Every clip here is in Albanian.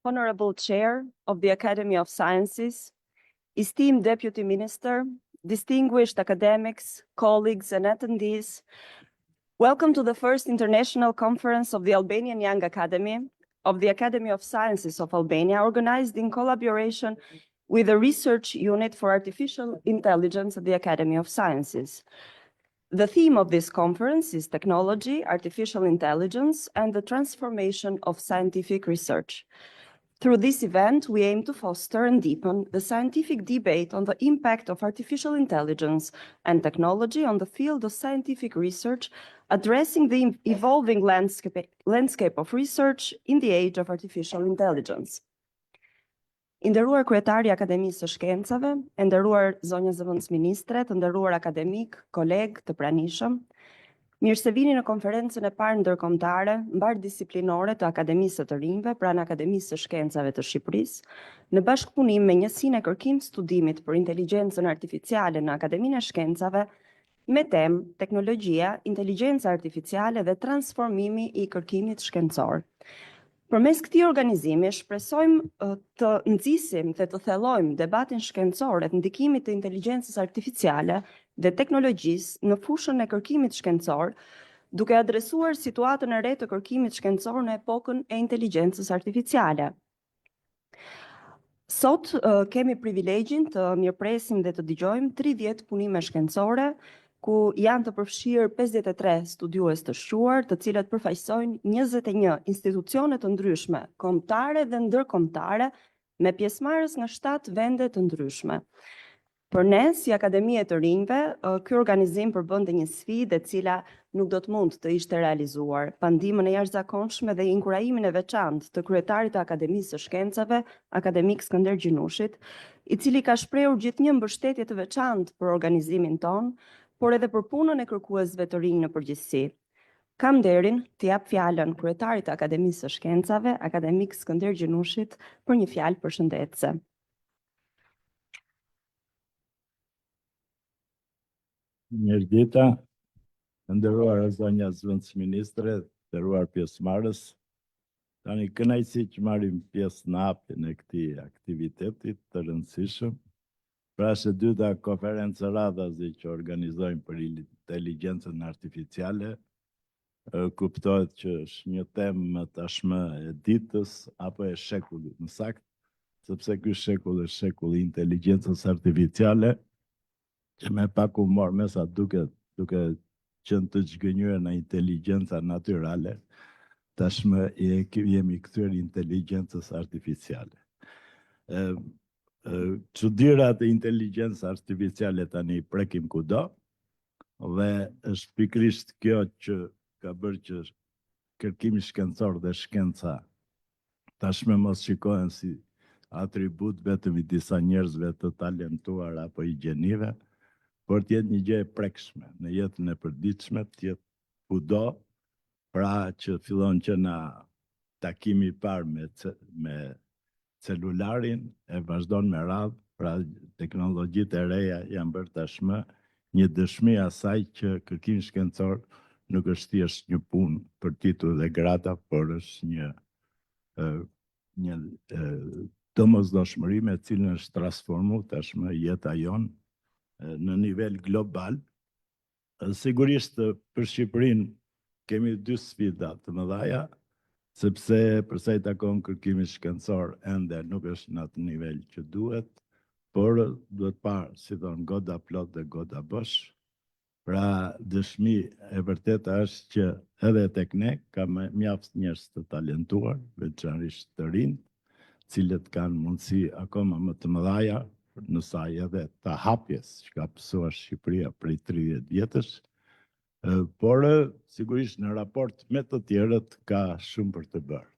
Honorable Chair of the Academy of Sciences, esteemed Deputy Minister, distinguished academics, colleagues, and attendees, welcome to the first International Conference of the Albanian Young Academy of the Academy of Sciences of Albania, organized in collaboration with the Research Unit for Artificial Intelligence at the Academy of Sciences. The theme of this conference is technology, artificial intelligence, and the transformation of scientific research. Through this event, we aim to foster and deepen the scientific debate on the impact of artificial intelligence and technology on the field of scientific research, addressing the evolving landscape of research in the age of artificial intelligence. I nderuar kryetari i Akademisë së Shkencave, e nderuar zonja zëvendësministre, të nderuar akademik, kolegë të pranishëm, mirë se vini në konferencën e parë ndërkombëtare mbardisiplinore të Akademisë së të Rinjve pranë Akademisë së Shkencave të Shqipërisë, në bashkëpunim me Njësinë e Kërkim Studimit për Inteligjencën Artificiale në Akademinë e Shkencave, me temë Teknologjia, Inteligjenca Artificiale dhe Transformimi i Kërkimit Shkencor. Përmes këtij organizimi shpresojmë të nxisim dhe të thellojmë debatin shkencor e ndikimit të inteligjencës artificiale dhe teknologjisë në fushën e kërkimit shkencor, duke adresuar situatën e re të kërkimit shkencor në epokën e inteligjencës artificiale. Sot kemi privilegjin të mirëpresim dhe të dëgjojmë 30 punime shkencore, ku janë të përfshirë 53 studiues të shquar, të cilët përfaqësojnë 21 institucione të ndryshme, kombëtare dhe ndërkombëtare, me pjesëmarrës nga 7 vende të ndryshme. Për ne, si Akademi e të Rinjve, ky organizim përbënte një sfidë e cila nuk do të mund të ishte realizuar, pa ndihmën e jashtëzakonshme dhe inkurajimin e veçantë të kryetarit të Akademisë së Shkencave, akademik Skënder Gjinushit, i cili ka shprehur gjithnjë mbështetje të veçantë për organizimin ton, por edhe për punën e kërkuesve të rinj në përgjithësi. Kam nderin të jap fjalën kryetarit të Akademisë së Shkencave, akademik Skënder Gjinushit, për një fjalë përshëndetëse. Mirëdita, nderuar zonja zëvendësministre, nderuar pjesëmarrës. Tani kënaqësi që marrim pjesë në hapjen e këtij aktiviteti të rëndësishëm. Pra së dyta konferencë radhazi që organizojmë për inteligjencën artificiale, kuptohet që është një temë tashmë e ditës apo e shekullit në sakt, sepse ky shekull është shekulli i inteligjencës artificiale, që me pak humor mesa duke qenë të zhgënjur në inteligjenca natyrale, tashmë jemi kthyer inteligjencës artificiale. Çudirat e inteligjencës artificiale tani prekim kudo, dhe është pikërisht kjo që ka bërë që kërkimi shkencor dhe shkenca tashmë mos shikohen si atribut vetëm i disa njerëzve të talentuar apo i gjenive, por të jetë një gjë e prekshme në jetën e përditshme, të jetë kudo, pra që fillon që na takimi i parë me celularin e vazhdon me radhë, pra teknologjitë e reja janë bërë tashmë një dëshmi asaj që kërkimi shkencor nuk është thjesht një punë për titull dhe grata, por është një domosdoshmëri me cilën është transformuar tashmë jeta jonë në nivel global. Sigurisht për Shqipërinë kemi 2 sfida të mëdha, sepse përsa i takon kërkimit shkencor ende nuk është në atë nivel që duhet, por duhet parë, si thonë, goda plot dhe goda bosh. Pra dëshmi e vërteta është që edhe tek ne ka mjaft njerëz të talentuar, veçanërisht të rinj, cilët kanë mundësi akoma më të mëdha në saj edhe të hapjes që ka pësuar Shqipëria prej 30 vjetësh, por sigurisht në raport me të tjerët ka shumë për të bërë.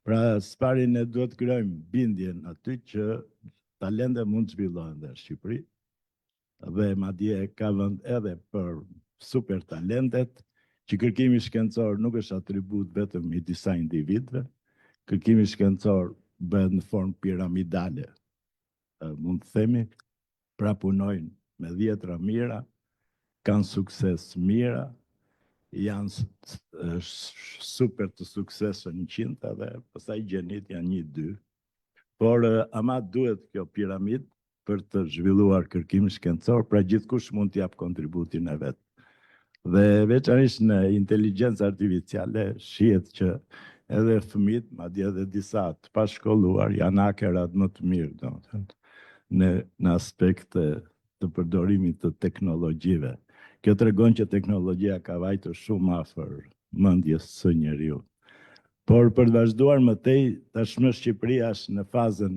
Pra spari ne duhet krijojmë bindjen aty që talente mund të zhvillohen dhe në Shqipëri, dhe madje ka vend edhe për super talentet, që kërkimi shkencor nuk është atribut vetëm i disa individëve, kërkimi shkencor bëhet në formë piramidale, mund të themi, pra punojnë me dhjetra mira, kanë sukses mira, janë super të suksesshëm 100 dhe pastaj gjenit janë 1-2. Por ama duhet kjo piramid për të zhvilluar kërkimin shkencor, pra gjithkush mund të jap kontributin e vet. Dhe veçanërisht në inteligjencë artificiale shihet që edhe fëmijët, madje edhe disa të pashkolluar janë hakerat më të mirë, domethënë në aspekte të përdorimit të teknologjive. Kjo tregon që teknologjia ka vajtur shumë afër mendjes së njeriu. Por për të vazhduar më tej, tashmë Shqipëria është në fazën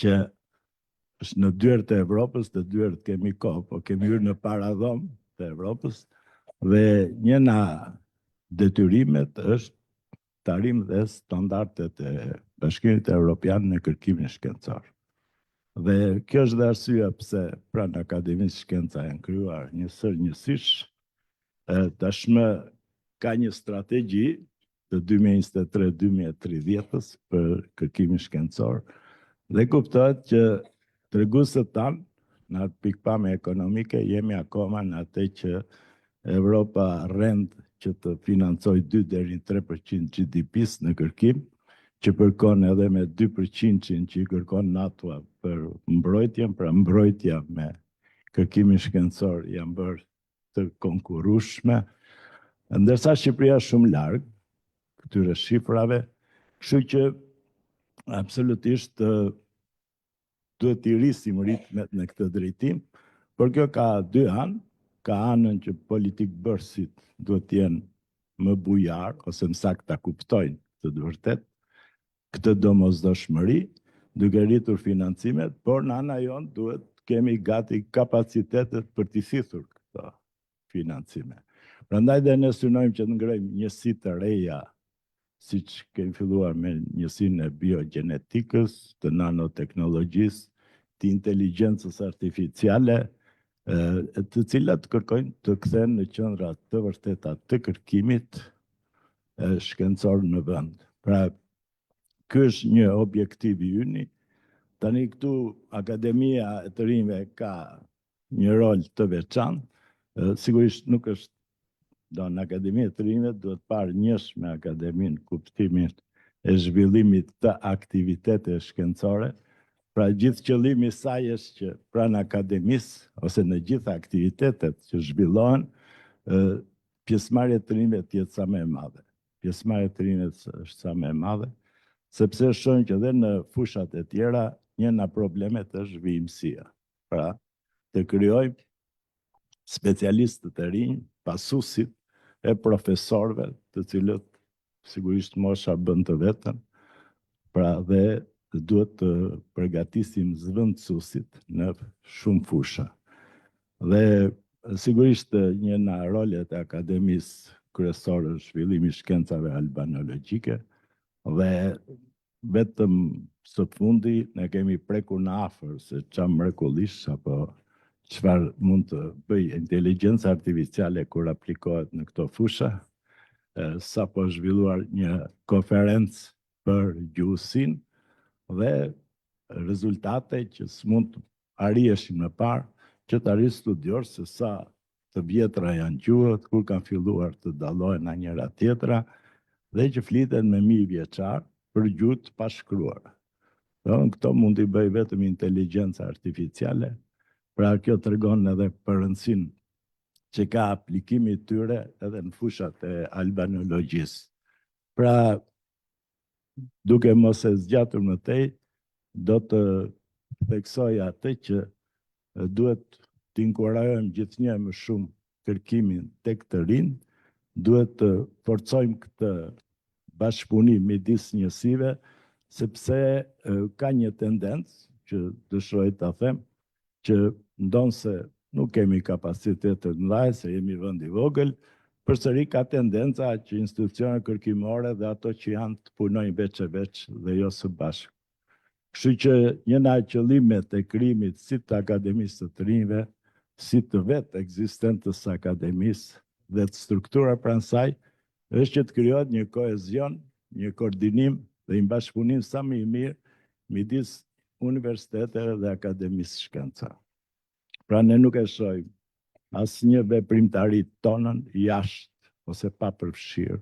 që është në dyert e Evropës, të dyert kemi kohë, po kemi hyrë në paradhom të Evropës dhe një nga detyrimet është të arrijmë dhe standardet e Bashkimit Evropian në kërkimin shkencor. Dhe kjo është dhe arsyeja pse pranë Akademisë Shkenca janë krijuar njësësh. Tashmë ka një strategji të 2023-2030 për kërkimin shkencor dhe kuptohet që treguesët tanë në atë pikpamje ekonomike jemi akoma në atë që Evropa rend që të financoj 2 deri në 3% GDP-s në kërkim, që përkon edhe me 2% që i kërkon NATO për mbrojtjen, pra mbrojtja me kërkimin shkencor janë bërë të konkurrueshme, ndërsa Shqipëria është shumë larg këtyre shifrave, kështu që absolutisht duhet të rrisim ritmet në këtë drejtim, por kjo ka 2 anë, ka anën që politik bërësit duhet të jenë më bujar, ose më saktë ta kuptojnë të vërtet këtë domosdoshmëri, duke rritur financimet, por në ana jonë duhet kemi gati kapacitetet për t'i thithur këto financime. Prandaj dhe ne synojmë që të ngrejmë njësi të reja, siç kemi filluar me njësinë e biogenetikës, të nanoteknologjisë, të inteligjencës artificiale, të cilat kërkojnë të kthehen në qendra të vërteta të kërkimit shkencor në vend. Pra, ky është një objektiv i yni. Tani këtu Akademia e të Rinjve ka një rol të veçantë, sigurisht nuk është në Akademia e të Rinjve duhet parë njësh me Akademinë kuptimin e zhvillimit të aktivitete shkencore. Pra gjithë qëllimi i saj është që pranë akademisë ose në gjithë aktivitetet që zhvillohen, pjesëmarrja e të rinjve të jetë sa më e madhe. Pjesëmarrja e të rinjve është sa më e madhe, sepse shohim që edhe në fushat e tjera një nga problemet është vijimësia. Pra, të krijojmë specialistë të rinj, pasuesit e profesorëve, të cilët sigurisht mosha bën të vetën, pra dhe duhet të përgatisim zëvendësuesit në shumë fusha. Dhe sigurisht një nga rolet e Akademisë kryesore është zhvillimi i shkencave albanologjike dhe vetëm së fundi ne kemi prekur në afër se çfarë mrekullish apo çfarë mund të bëjë inteligjenca artificiale kur aplikohet në këto fusha. Sapo zhvilluar një konferencë për gjuhësinë dhe rezultate që s'mund të arriheshin më parë, që të arrijë studior se sa të vjetra janë gjuhët, kur kanë filluar të dallohen nga njëra tjetra, dhe që fliten me 1000 vjeçar për gjuhë të pashkruara. Këto mund t'i bëj vetëm inteligjenca artificiale, pra kjo tregon edhe për rëndësinë që ka aplikimi i tyre edhe në fushat e albanologjisë. Pra, duke mos e zgjatur më tej, do të theksoj atë që duhet të inkurajojmë gjithnjë më shumë kërkimin tek të rinj, duhet të forcojmë këtë bashkëpunim midis njësive, sepse ka një tendencë që dëshiroj ta them, që ndonse nuk kemi kapacitete të mëdha, se jemi vend i vogël, përsëri ka tendenca që institucionet kërkimore dhe ato që janë të punojnë veç e veç dhe jo së bashku. Kështu që një nga qëllimet e krijimit si të Akademisë së të Rinjve, si të vetë ekzistentës së akademisë dhe të struktura pranë saj, është që të krijohet një kohezion, një koordinim dhe një bashkëpunim sa më i mirë midis universiteteve dhe Akademisë shkencore. Pra ne nuk e shohim asnjë veprimtari tonën jashtë ose pa përfshirë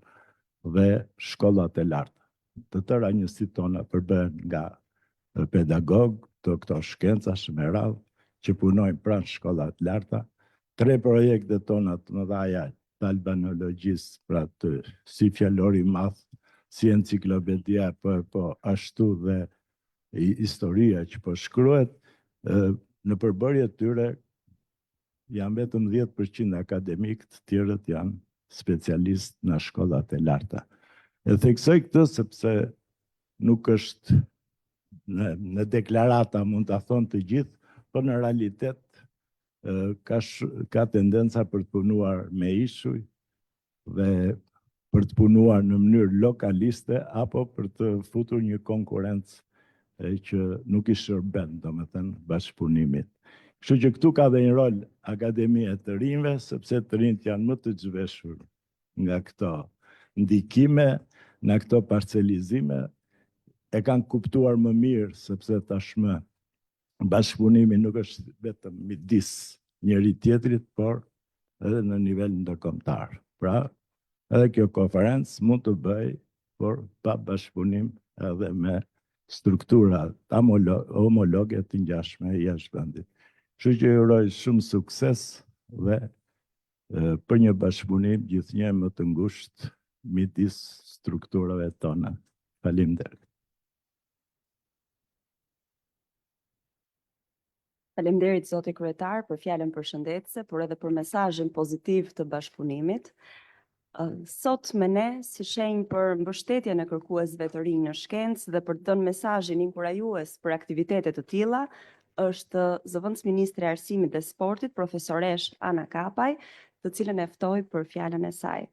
dhe shkollat e larta. Të tëra njësitë tona përbëhen nga pedagog, doktor shkencash me radhë, që punojnë pranë shkollat larta. 3 projekte tona të mëdha të albanologjisë, pra të si fjalori madh, si enciklopedia, po ashtu dhe historia që po shkruhet, në përbërje tyre janë vetëm 10% akademik, të tjerët janë specialistë në shkollat e larta. E theksoj këtë sepse nuk është në deklarata mund të thonë të gjithë, por në realitet ka tendenca për të punuar me ishuj dhe për të punuar në mënyrë lokaliste apo për të futur një konkurrencë që nuk i shërben, domethënë, bashkëpunimit. Kështu që këtu ka dhe një rol Akademia e të rinjve, sepse të rinjt janë më të zhveshur nga këto ndikime, nga këto parcelizime, e kanë kuptuar më mirë, sepse tashmë bashkëpunimi nuk është vetëm midis njëri tjetrit, por edhe në nivel ndërkombëtar. Pra, edhe kjo konferencë mund të bëj, por pa bashkëpunim edhe me struktura homologe të ngjashme jashtë vendit. Kështu që ju uroj shumë sukses dhe për një bashkëpunim gjithnjë më të ngushtë midis strukturave tona. Faleminderit. Faleminderit zoti kryetar për fjalën përshëndetëse, por edhe për mesazhin pozitiv të bashkëpunimit. Sot me ne si shenjë për mbështetjen e kërkuesve të rinj në shkencë dhe për të dhënë mesazhin inkurajues për aktivitete të tilla, është zëvendës ministre e Arsimit dhe Sportit, profesoresh Ana Kapaj, të cilën e ftoj për fjalën e saj.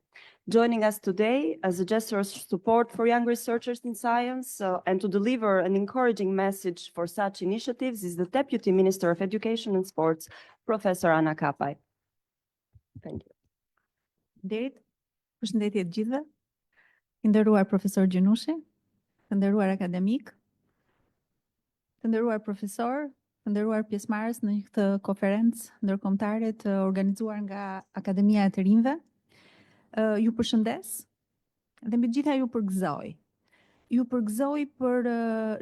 Joining us today as a gesture of support for young researchers in science and to deliver an encouraging message for such initiatives is the Deputy Minister of Education and Sports, Professor Ana Kapaj. Thank you. Derit, përshëndetje të gjithëve, të nderuar profesor Gjenushi, të nderuar akademik, të nderuar profesor, të nderuar pjesëmarrës në këtë konferencë ndërkombëtare të organizuar nga Akademia e të rinjve. Ju përshëndes dhe mbi gjitha ju përgëzoj. Ju përgëzoj për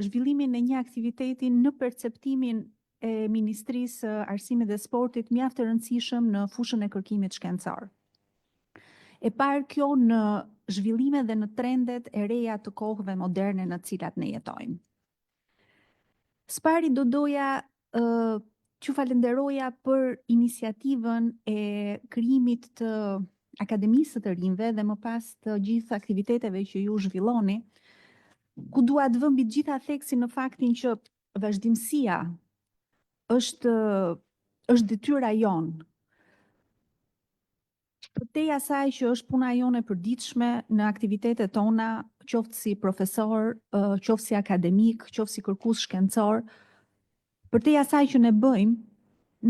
zhvillimin e një aktiviteti në perceptimin e Ministrisë së Arsimit dhe Sportit mjaft të rëndësishëm në fushën e kërkimit shkencor. E parë kjo në zhvillimet dhe në trendet e reja të kohëve moderne në cilat ne jetojmë. Spari do doja që falenderoja për iniciativën e krijimit të Akademisë të rinjve dhe më pas të gjithë aktiviteteve që ju zhvilloni, ku dua të vëm mbi gjitha theksin në faktin që vazhdimësia është detyra jonë. Përtej asaj që është puna jone e përditshme në aktivitetet tona, qoftë si profesor, qoftë si akademik, qoftë si kërkues shkencor, përtej asaj që ne bëjmë,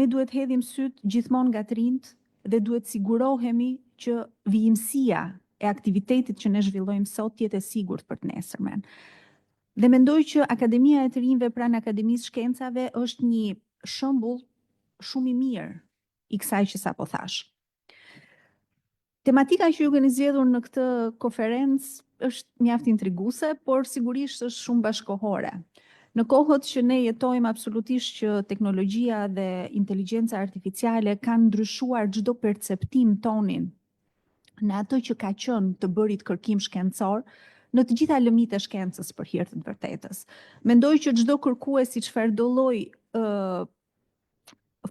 ne duhet hedhim syt gjithmonë nga të rinjt dhe duhet sigurohemi që vijimësia e aktivitetit që ne zhvillojmë sot jetë e sigurt për të nesërmen. Dhe mendoj që Akademia e të rinjve pranë Akademisë Shkencave është një shembull shumë i mirë i kësaj që sapo thash. Tematika që ju keni zgjedhur në këtë konferencë është mjaft intriguese, por sigurisht është shumë bashkohore. Në kohët që ne jetojmë absolutisht që teknologjia dhe inteligjenca artificiale kanë ndryshuar çdo perceptim tonin në atë që ka qenë të bërit kërkim shkencor në të gjitha lëmit e shkencës për hir të vërtetës. Mendoj që çdo kërkues si çfarëdo lloj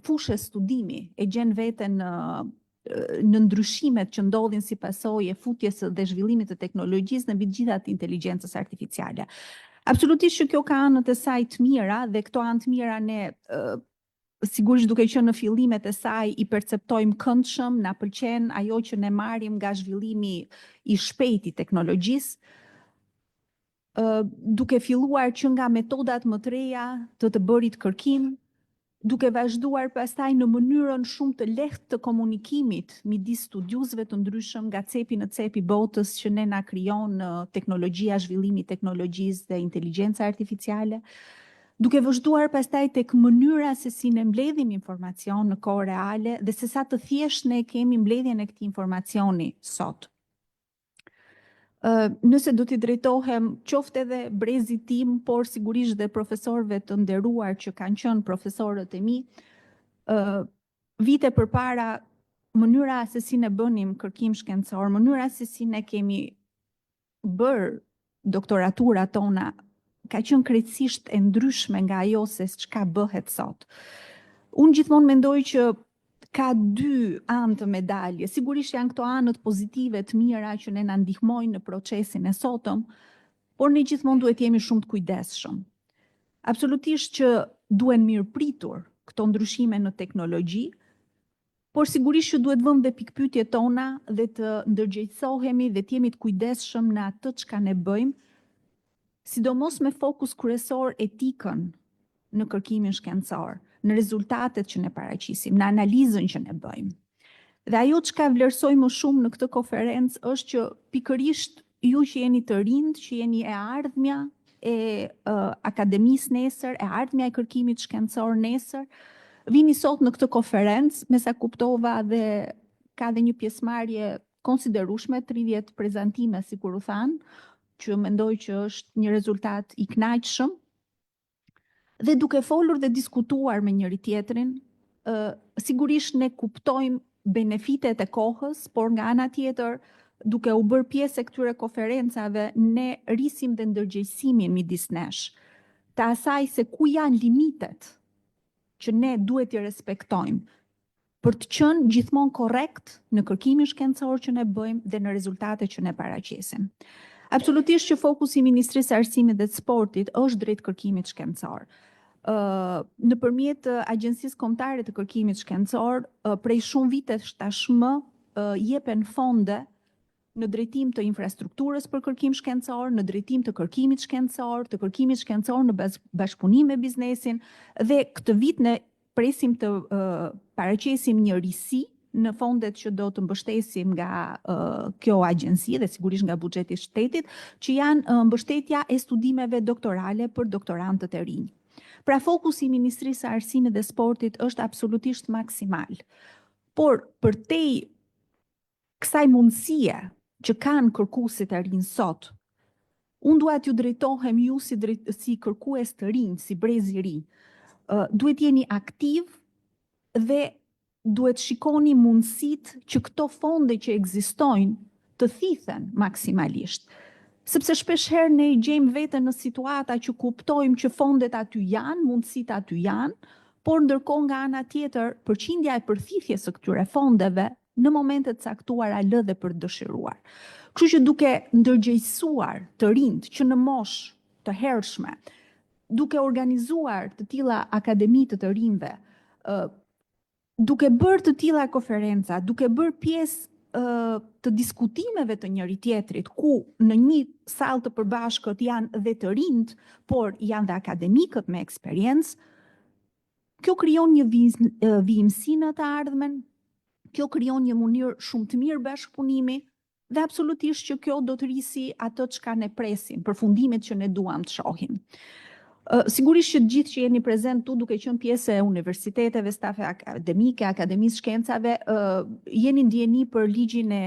fushë studimi e gjen veten në ndryshimet që ndodhin si pasojë e futjes dhe zhvillimit të teknologjisë në mbi të gjitha të inteligjencës artificiale. Absolutisht që kjo ka anët e saj të mira dhe këto anë të mira ne sigurisht duke qenë në fillimet e saj i perceptojmë këndshëm, na pëlqen ajo që ne marrim nga zhvillimi i shpejt i teknologjisë, duke filluar që nga metodat më të reja të bërit kërkim, duke vazhduar pastaj në mënyrën shumë të lehtë të komunikimit midis studiusëve të ndryshëm nga cepi në cep i botës që ne na krijon teknologjia, zhvillimi i teknologjisë dhe inteligjenca artificiale. duke vazhduar pastaj tek mënyra se si ne mbledhim informacion në kohë reale dhe se sa të thjesht ne kemi mbledhjen e këtij informacioni sot. Nëse do t'i drejtohem qoftë edhe brezit tim, por sigurisht dhe profesorëve të nderuar që kanë qenë profesorët e mi, vite përpara mënyra se si ne bënim kërkim shkencor, mënyra se si ne kemi bërë doktoraturat tona ka qenë krejtësisht e ndryshme nga ajo se çka bëhet sot. Unë gjithmonë mendoj që ka dy anë të medalje. Sigurisht janë këto anët pozitive të mira që ne na ndihmojnë në procesin e sotëm, por ne gjithmonë duhet jemi shumë të kujdesshëm. Absolutisht që duhen mirëpritur këto ndryshime në teknologji, por sigurisht që duhet vëmë dhe pikpyetjet tona dhe të ndërgjegjësohemi dhe të jemi të kujdesshëm në atë çka ne bëjmë, sidomos me fokus kryesor etikën në kërkimin shkencor, në rezultatet që ne paraqisim, në analizën që ne bëjmë. Dhe ajo çka vlerësoj më shumë në këtë konferencë është që pikërisht ju që jeni të rinj, që jeni e ardhmja e akademisë nesër, e ardhmja e kërkimit shkencor nesër, vini sot në këtë konferencë, me sa kuptova dhe ka dhe një pjesëmarrje konsiderueshme, 30 prezantime sikur u thanë, që mendoj që është një rezultat i kënaqshëm. Dhe duke folur dhe diskutuar me njëri tjetrin, sigurisht ne kuptojmë benefitet e kohës, por nga ana tjetër, duke u bërë pjesë e këtyre konferencave, ne rrisim dhe ndërgjegjësimin midis nesh, të asaj se ku janë limitet që ne duhet t'i respektojmë, për të qenë gjithmonë korrekt në kërkimin shkencor që ne bëjmë dhe në rezultatet që ne paraqesim. Absolutisht që fokusi i Ministrisë së Arsimit dhe të Sportit është drejt kërkimit shkencor. Nëpërmjet Agjencisë Kombëtare të Kërkimit Shkencor, prej shumë vitesh tashmë jepen fonde në drejtim të infrastrukturës për kërkim shkencor, në drejtim të kërkimit shkencor në bashkëpunim me biznesin, dhe këtë vit ne presim të paraqesim një risi në fondet që do të mbështesim nga kjo agjenci dhe sigurisht nga buxheti i shtetit, që janë mbështetja e studimeve doktorale për doktorantët e rinj. Pra fokusi i Ministrisë së Arsimit dhe Sportit është absolutisht maksimal. Por përtej kësaj mundësie që kanë kërkuesit e rinj sot, unë dua t'ju drejtohem ju si kërkues të rinj, si brez i ri. Duhet jeni aktiv dhe duhet shikoni mundësitë që këto fonde që ekzistojnë të thithen maksimalisht. Sepse shpesh herë ne i gjejmë veten në situata që kuptojmë që fondet aty janë, mundësitë aty janë, por ndërkohë nga ana tjetër, përqindja e përthithjes së këtyre fondeve në momente të caktuara lë dhe për dëshiruar. Kështu që duke ndërgjegjësuar të rinjt që në moshë të hershme, duke organizuar të tilla akademi të rinjve, duke bërë të tilla konferenca, duke bërë pjesë të diskutimeve të njëri tjetrit, ku në një sallë të përbashkët janë dhe të rinjt, por janë dhe akademikët me eksperiencë, kjo krijon një vijimsi në të ardhmen, kjo krijon një mënyrë shumë të mirë bashkëpunimi, dhe absolutisht që kjo do të rrisi atë çka ne presim, përfundimet që ne duam të shohim. Sigurisht që gjithë që jeni prezent tu duke qenë pjesë e universiteteve, stafe akademike, akademisë shkencave, jeni ndjeni për ligjin e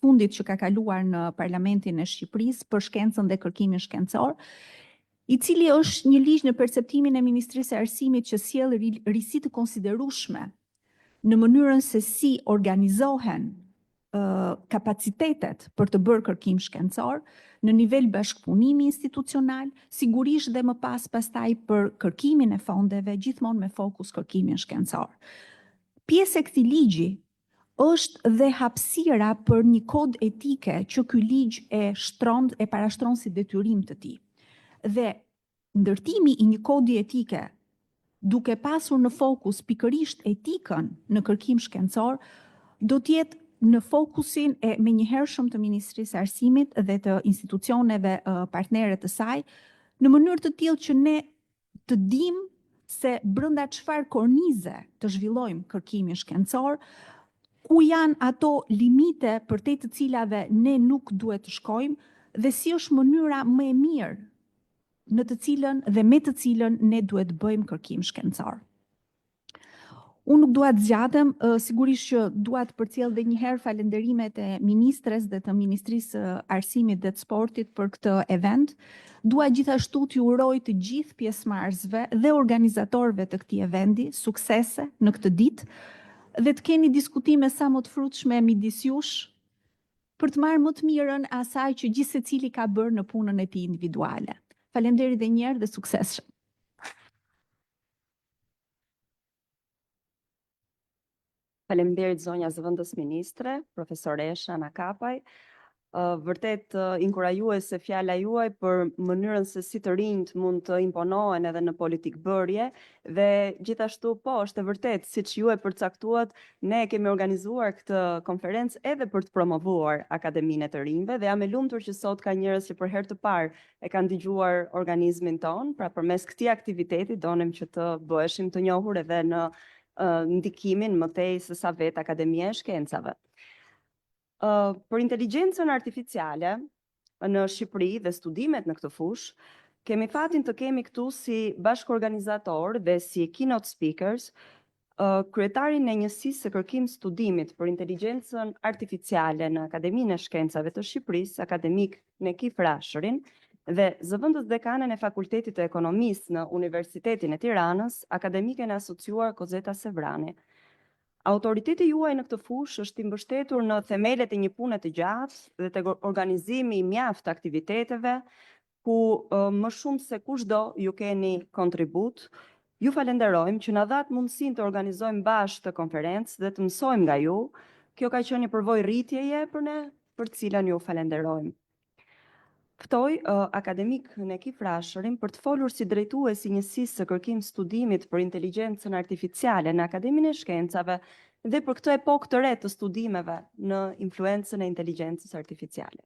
fundit që ka kaluar në Parlamentin e Shqipërisë për shkencën dhe kërkimin shkencor, i cili është një ligj në perceptimin e Ministrisë së Arsimit që sjell risi të konsiderueshme në mënyrën se si organizohen kapacitetet për të bërë kërkim shkencor në nivel bashkëpunimi institucional, sigurisht dhe më pastaj për kërkimin e fondeve, gjithmonë me fokus kërkimin shkencor. Pjesë e këtij ligji është dhe hapësira për një kod etike që ky ligj e parashtron si detyrim të tij. Dhe ndërtimi i një kodi etike duke pasur në fokus pikërisht etikën në kërkim shkencor, do të jetë në fokusin e menjëhershëm të Ministrisë së Arsimit dhe të institucioneve partnere të saj, në mënyrë të tillë që ne të dimë se brenda çfarë kornize të zhvillojmë kërkimin shkencor, ku janë ato limite përtej të cilave ne nuk duhet të shkojmë dhe si është mënyra më e mirë në të cilën dhe me të cilën ne duhet bëjmë kërkim shkencor. Unë nuk dua të zgjatem, sigurisht që dua të përcjell edhe një herë falenderimet e ministres dhe të Ministrisë së Arsimit dhe të Sportit për këtë event. Dua gjithashtu t'ju uroj të gjithë pjesëmarrësve dhe organizatorëve të këtij eventi suksese në këtë ditë dhe të keni diskutime sa më të frutshme midis jush për të marrë më të mirën asaj që gjithë secili ka bërë në punën e tij individuale. Faleminderit edhe një herë dhe sukses. Faleminderit zonja zëvendës ministre, profesoresha Ana Kapaj. Vërtet inkurajuese fjala juaj për mënyrën se si të rinjt mund të imponohen edhe në politikbërje dhe gjithashtu po është e vërtet siç ju e përcaktuat, ne kemi organizuar këtë konferencë edhe për të promovuar Akademinë e të rinjve dhe jam e lumtur që sot ka njerëz që për herë të parë e kanë dëgjuar organizmin ton, pra përmes këtij aktiviteti donim që të bëheshim të njohur edhe në ndikimin më tej se sa vetë Akademia e Shkencave. Për inteligjencën artificiale në Shqipëri dhe studimet në këtë fushë, kemi fatin të kemi këtu si bashkëorganizator dhe si keynote speakers kryetarin e njësisë së kërkim studimit për inteligjencën artificiale në Akademinë e Shkencave të Shqipërisë, akademik Nekif Rashërin, dhe zëvendës dekanen e Fakultetit të Ekonomisë në Universitetin e Tiranës, akademiken e asociuar Kozeta Sevrani. Autoriteti juaj në këtë fushë është i mbështetur në themelet e një pune të gjatë dhe të organizimi i mjaft aktiviteteve, ku më shumë se kushdo ju keni kontribut. Ju falenderojmë që na dhat mundësinë të organizojmë bashkë të konferencë dhe të mësojmë nga ju. Kjo ka qenë një përvojë rritjeje për ne, për cilën ju falenderojmë. Ftoj akademik Nekif Rashërin për të folur si drejtues i njësisë së kërkim studimit për inteligjencën artificiale në Akademinë e Shkencave dhe për këtë epokë të re të studimeve në influencën e inteligjencës artificiale.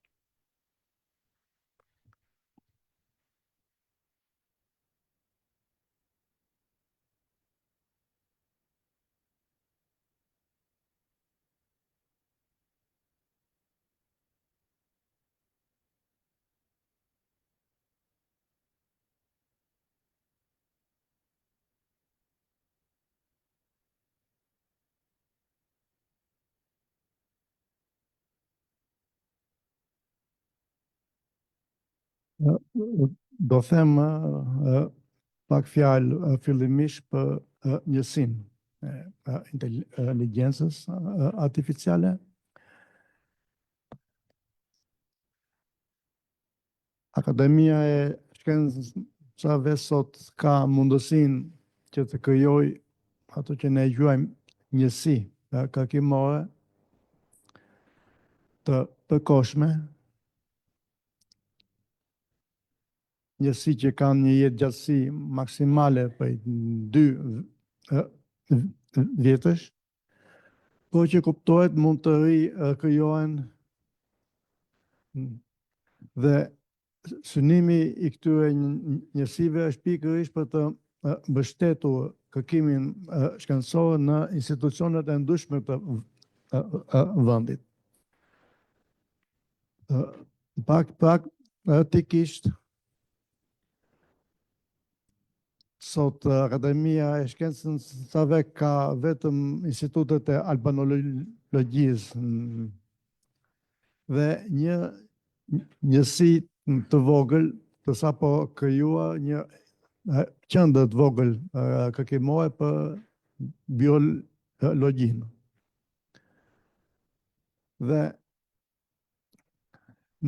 Do them pak fjalë fillimisht për njësinë e inteligjencës artificiale. Akademia e Shkencave sot ka mundësinë që të krijojë ato që ne quajmë njësi kërkimore të përkohshme, njësi që kanë një jetëgjatësi maksimale për 2 vjetësh, por që kuptohet mund të krijohen dhe synimi i këtyre njësive është pikërisht për të mbështetur kërkimin shkencor në institucionet e ndryshme të vendit. Praktikisht sot Akademia e Shkencave ka vetëm institutet e albanologjisë dhe një njësi të vogël të sapo krijuar një qendër të vogël kërkimore për biologjinë. Dhe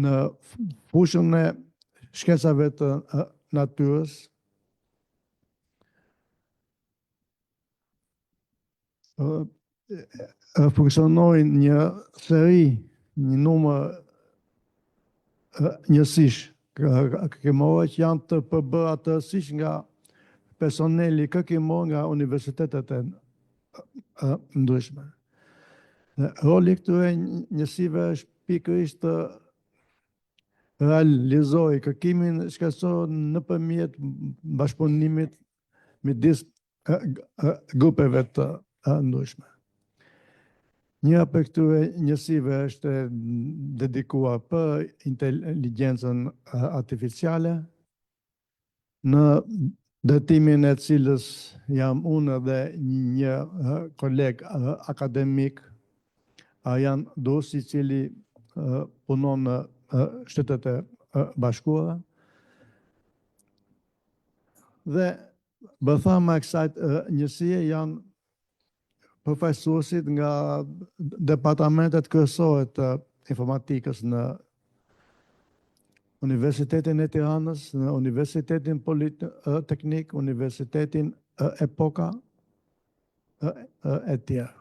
në fushën e shkencave të natyrës, funksionojnë një seri, një numër njësish kërkimore që janë të përbërë atësisht nga personeli kërkimor nga universitetet e ndryshme. Roli këtyre njësive është pikërisht të realizojë kërkimin shkencor nëpërmjet bashkëpunimit midis grupeve të ndryshme. Një për këtyre njësive është dedikuar për inteligjencën artificiale, në ndërtimin e cilës jam unë dhe një koleg akademik, Arjan Dosi, i cili punon në Shtetet e Bashkuara. Dhe bëthama e kësaj njësie janë përfaqësuesit nga departamentet kryesore të informatikës në Universitetin e Tiranës, në Universitetin Politeknik, Universitetin Epoka e tjerë.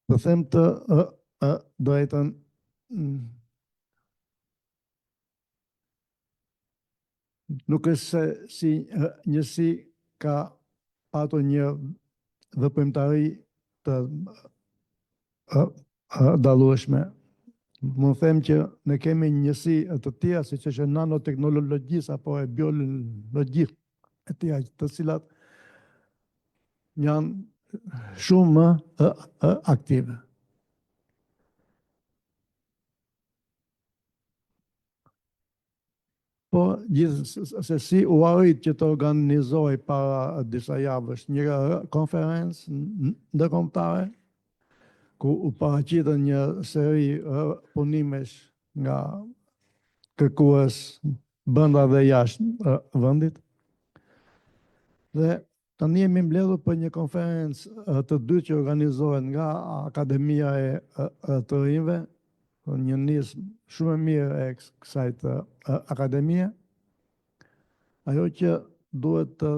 Të them të drejtën, nuk është se si njësi ka patur një veprimtari të dallueshme. Më them që ne kemi njësi të tjera, siç është nanoteknologjisë apo e biologjisë e tjera, të cilat janë shumë më aktive. Po, gjithsesi u arrit që të organizoj para disa javësh një konferencë ndërkombëtare, ku u paraqitën një seri punimesh nga kërkues brenda dhe jashtë vendit. Dhe tani jemi mbledhur për një konferencë të dytë që organizohet nga Akademia e të Rinjve, një nismë shumë e mirë e kësaj të akademie. Ajo që duhet të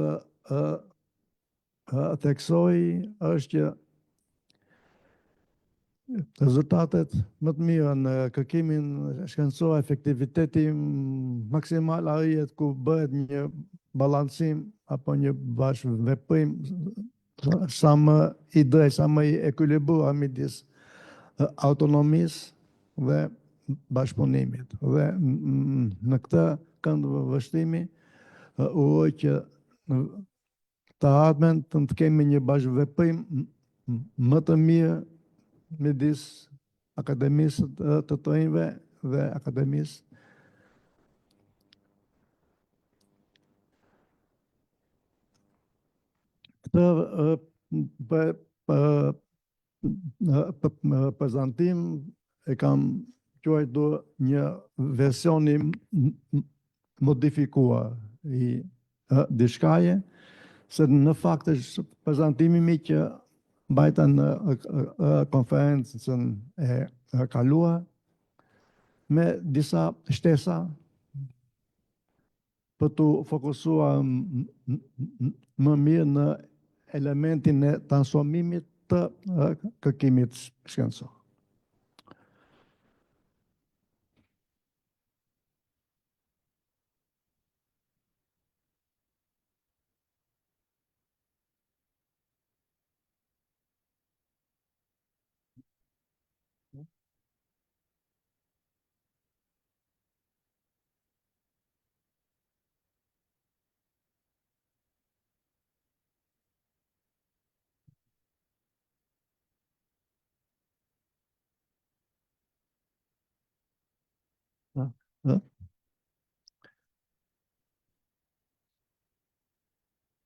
theksoj është që rezultatet më të mira në kërkimin shkencor, efektiviteti maksimal arrihet ku bëhet një balancim apo një bashkëveprim sa më i drejtë, sa më i ekuilibruar midis autonomisë dhe bashkëpunimit. Dhe në këtë kënd vështrimi uroj që të ardhmen të kemi një bashkëveprim më të mirë midis Akademisë të Rinjve dhe Akademisë prezantim e kam quajtur një versioni modifikuar i diçkaje, se në fakt është prezantimi mi që mbajta në konferencën e kaluar me disa shtesa për të fokusuar më mirë në elementin e transformimit të kërkimit shkencor.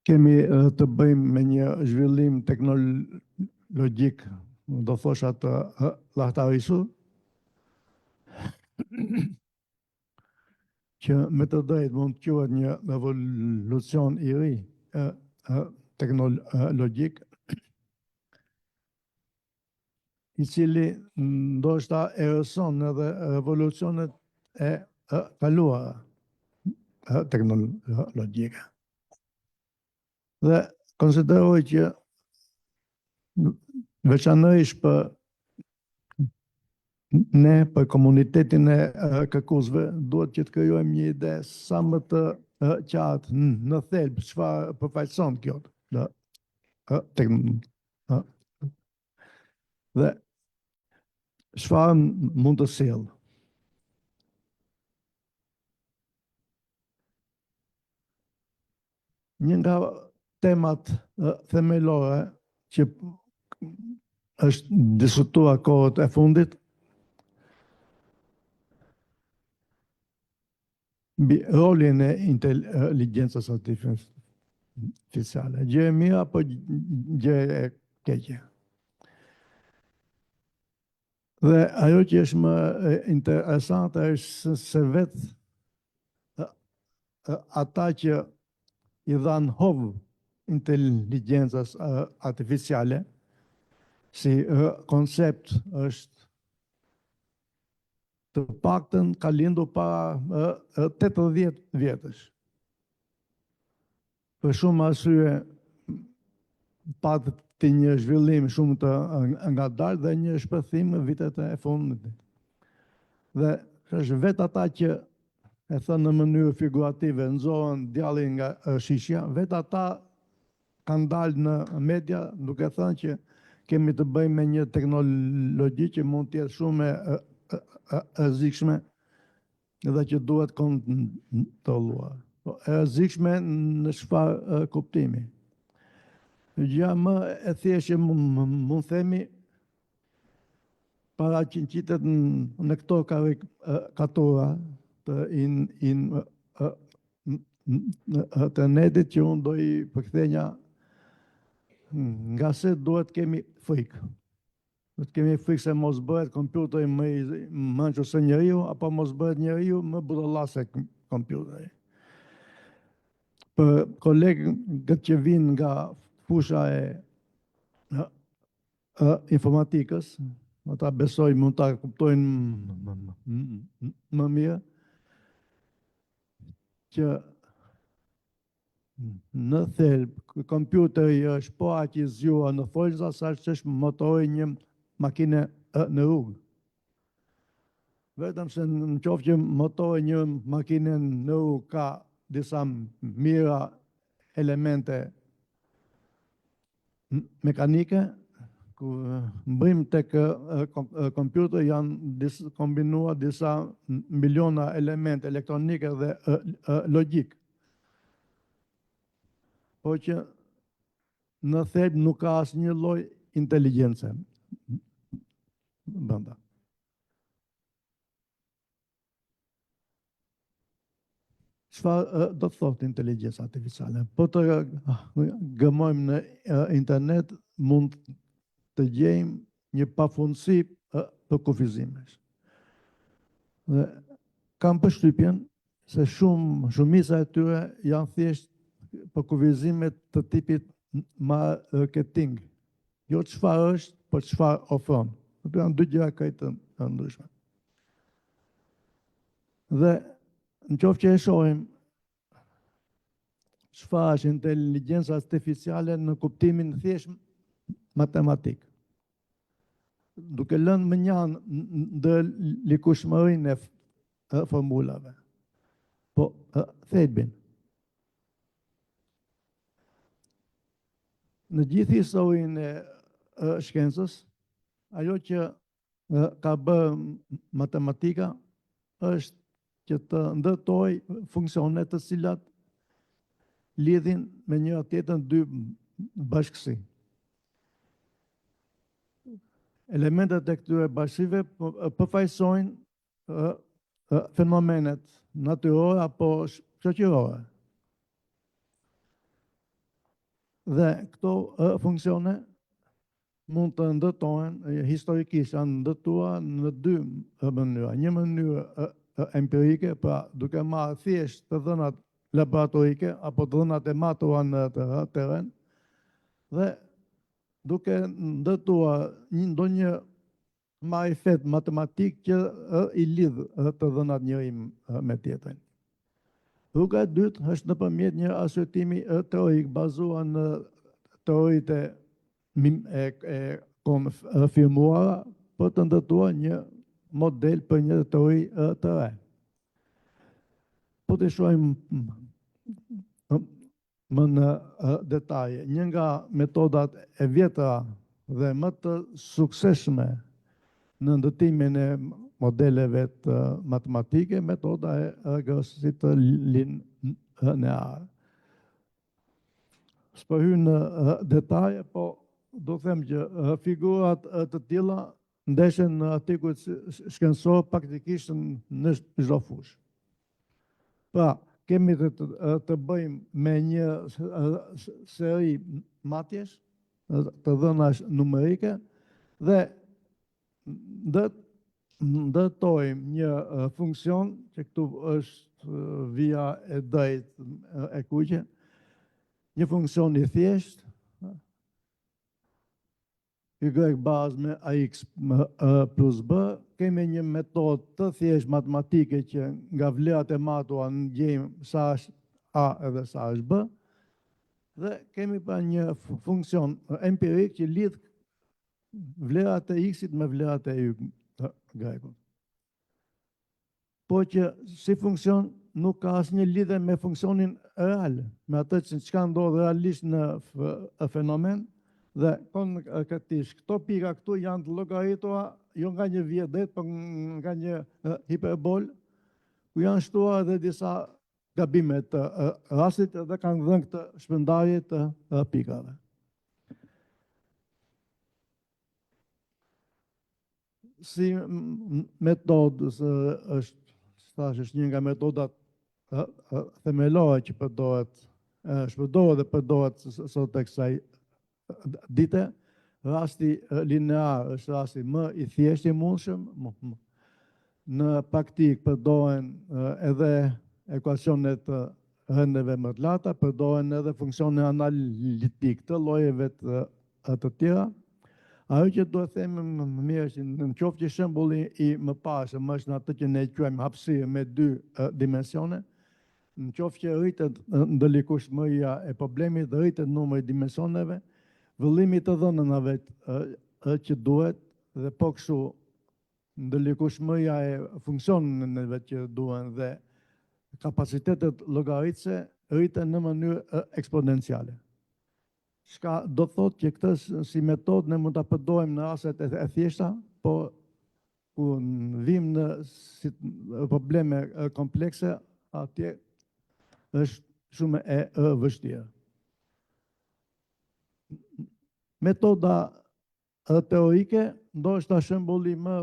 Kemi të bëjmë me një zhvillim teknologjik, do thosha të lahtarisur, që me të drejtë mund të quhet një evolucion i ri teknologjik, i cili ndoshta e rëson edhe revolucionet e kaluara teknologjike. Dhe konsideroj që veçanërisht për ne, për komunitetin e kërkuesve, duhet që të krijojmë një ide sa më të qartë në thelb çfarë përfaqëson kjo dhe çfarë mund të sjellë. Një nga temat themelore që është diskutuar kohët e fundit mbi rolin e inteligjencës artificiale. Gjë e mirë apo gjë e keqe? Dhe ajo që është më interesante është se vetë ata që i dhanë hovë inteligjencës artificiale, si koncept është të paktën ka lindur para 80 vjetësh. Për shumë arsye patë një zhvillim shumë të ngadalë dhe një shpërthim në vitet e fundit. Dhe është vetë ata që e thënë në mënyrë figurative, nxorën djallin nga shishja, vetë ata kanë dalë në media duke thënë që kemi të bëjmë me një teknologji që mund të jetë shumë e rrezikshme dhe që duhet kontrolluar. E rrezikshme në çfarë kuptimi? Gjëja më e thjeshtë mund themi paraqitet në këto karikatura të internetit që unë do i përkthejnja nga se duhet kemi frikë. Duhet kemi frikë se mos bëhet kompjuteri më i mençur se njeriu, apo mos bëhet njeriu më budallas se kompjuteri. Për kolegët që vinë nga fusha e informatikës, ata besoj mund ta kuptojnë më mirë që në thelb kompjuteri është po aq i zgjuar në folza sa që është motori një makine në rrugë. Vetëm se në qoftë që motori një makine në rrugë ka disa mira elemente mekanike, ku mbrim tek kompjuter janë kombinuar disa miliona elemente elektronike dhe logjik. Po që në thelb nuk ka asnjë lloj inteligjence brenda. Çfarë do të thotë inteligjenca artificiale? Po të gëmojmë në internet mund të gjejmë një pafundësi të kufizimesh. Dhe kam përshtypjen se shumica e tyre janë thjesht për kufizime të tipit marketing. Jo çfarë është, por çfarë ofron. Këto janë dy gjëra krejt të ndryshme. Dhe në qoftë që e shohim çfarë është inteligjenca artificiale në kuptimin thjesht matematik. Duke lënë më njanë ndër likueshmërinë e formulave. Po thelbin. Në gjithë historinë e shkencës, ajo që ka bërë matematika është që të ndërtoj funksione të cilat lidhin me njëra tjetrën dy bashkësi. Elementet e këtyre bashkësive përfaqësojnë fenomenet natyrore apo shoqërore. Dhe këto funksione mund të ndërtohen historikisht, janë ndërtuar në dy mënyra. Një mënyrë empirike, pra duke marrë thjesht të dhënat laboratorike apo të dhënat e matura në terren, dhe duke ndërtuar ndonjë marifet matematik që i lidh të dhënat njëri me tjetrin. Rruga e dytë është nëpërmjet një arsyetimi teorik bazuar në teoritë e konfirmuara për të ndërtuar një model për një teori të re. Po të shohim më në detaje, një nga metodat e vjetra dhe më të suksesshme në ndërtimin e modeleve të matematike, metoda e rregësit të lineare. S'po hy në detaje, po do them që figurat të tilla ndeshen në artikujt shkencor praktikisht në çdo fushë. Pra, kemi të bëjmë me një seri matjesh, të dhënash numerike dhe ndërtojmë një funksion që këtu është via e drejtë e kuqe, një funksion i thjesht, y bazë me ax plus b, kemi një metodë të thjesht matematike që nga vlerat e matura gjejmë sa është a edhe sa është b, dhe kemi pa një funksion empirik që lidh vlerat e x-it me vlerat e y-it. Po që si funksion nuk ka asnjë lidhje me funksionin real, me atë që çka ndodh realisht në fenomen. Dhe konkretisht, këto pika këtu janë të llogaritura jo nga një vjet drejt, por nga një hiperbol, ku janë shtuar edhe disa gabime të rastit dhe kanë dhënë këtë shpërndarje të pikave. Si metodë është një nga metodat themelore që shpërdohet dhe përdoret sot tek kësaj dite, rasti linear është rasti më i thjeshtë i mundshëm. Në praktik përdoren edhe ekuacionet të rëndeve më të larta, përdoren edhe funksione analitik të llojeve të tjera. Ajo që duhet themi më mirë është në qoftë që shembulli i mëparshëm është në atë që ne quajmë hapësirë me dy dimensione, në qoftë që rritet ndërlikueshmëria e problemit dhe rritet numri i dimensioneve, vëllimi të dhënave që duhet dhe po kështu ndërlikueshmëria e funksioneve që duhen dhe kapacitetet llogaritëse rriten në mënyrë eksponenciale. Çka do thotë që këtë si metodë ne mund ta përdorim në rastet e thjeshta, po ku vim në probleme komplekse, atje është shumë e vështirë. Metoda teorike, ndoshta shembulli më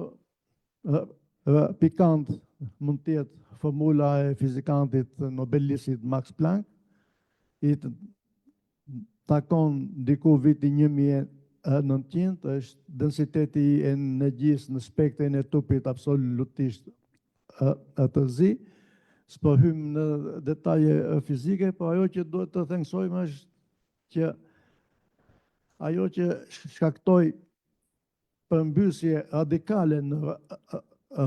pikant mund të jetë formula e fizikantit nobelistit Max Planck, i takon diku viti 1900, është densiteti i energjisë në spektrin e trupit absolutisht të zi. S'po hym në detaje fizike, po ajo që duhet të theksojmë është që ajo që shkaktoi përmbysje radikale në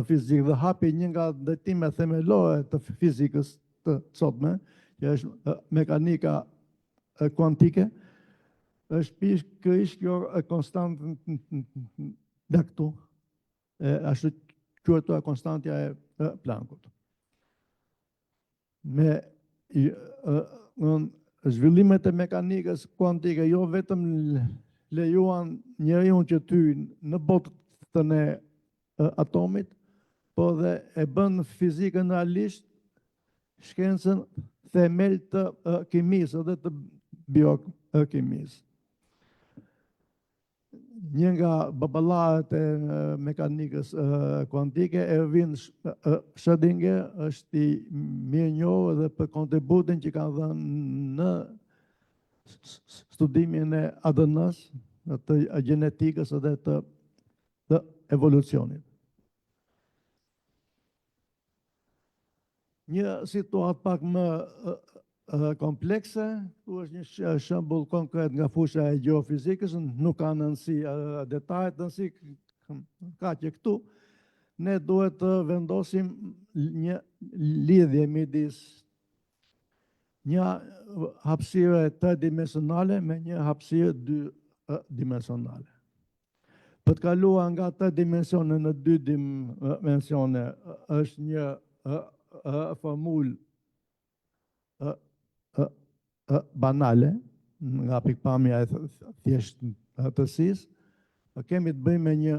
fizikë dhe hapi një nga ndërtimet themelore të fizikës të sotme, që është mekanika kuantike, është pikërisht kjo konstantë nga këtu, ashtu quajtura konstantja e Planckut. Me zhvillimet e mekanikës kuantike jo vetëm lejuan njeriu që ty në botën e atomit, po dhe e bën fizikën realisht shkencën themel të kimisë dhe të biokimisë. Një nga baballarët e mekanikës kuantike, Erwin Schrödinger, është i mirënjohur edhe për kontributin që ka dhënë në studimin e ADN-s, të gjenetikës edhe të evolucionit. Një situatë pak më komplekse, ku është një shembull konkret nga fusha e gjeofizikës, nuk ka nënsi detajet, nënsi ka që këtu, ne duhet të vendosim një lidhje midis një hapësire 3-dimensionale me një hapësire 2-dimensionale. Për të kaluar nga 3 dimensione në 2 dimensione është një formulë banale, nga pikpamja e thjeshtësisë, kemi të bëjmë me një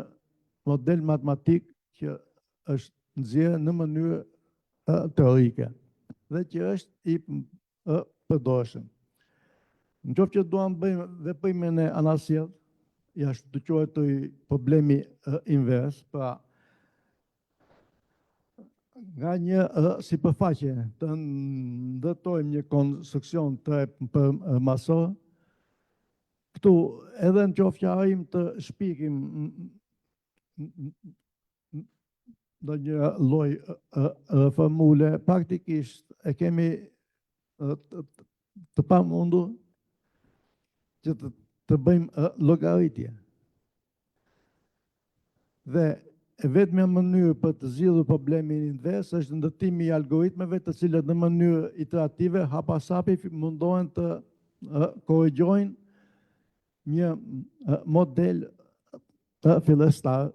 model matematik që është nxjerrë në mënyrë teorike dhe që është i përdorshëm. Në qoftë që duam bëjmë veprimin e anasjellt, jashtë të quajtur problemi invers, pra nga një sipërfaqe të ndërtojmë një konstruksion të përmasor, këtu edhe në qoftë që arrim të shpikim do një lloj formule, praktikisht e kemi të pamundur që të bëjmë llogaritje. Dhe e vetmja mënyrë për të zgjidhur problemin invers është ndërtimi i algoritmeve të cilët në mënyrë iterative hapasapi mundohen të korrigjojnë një model fillestar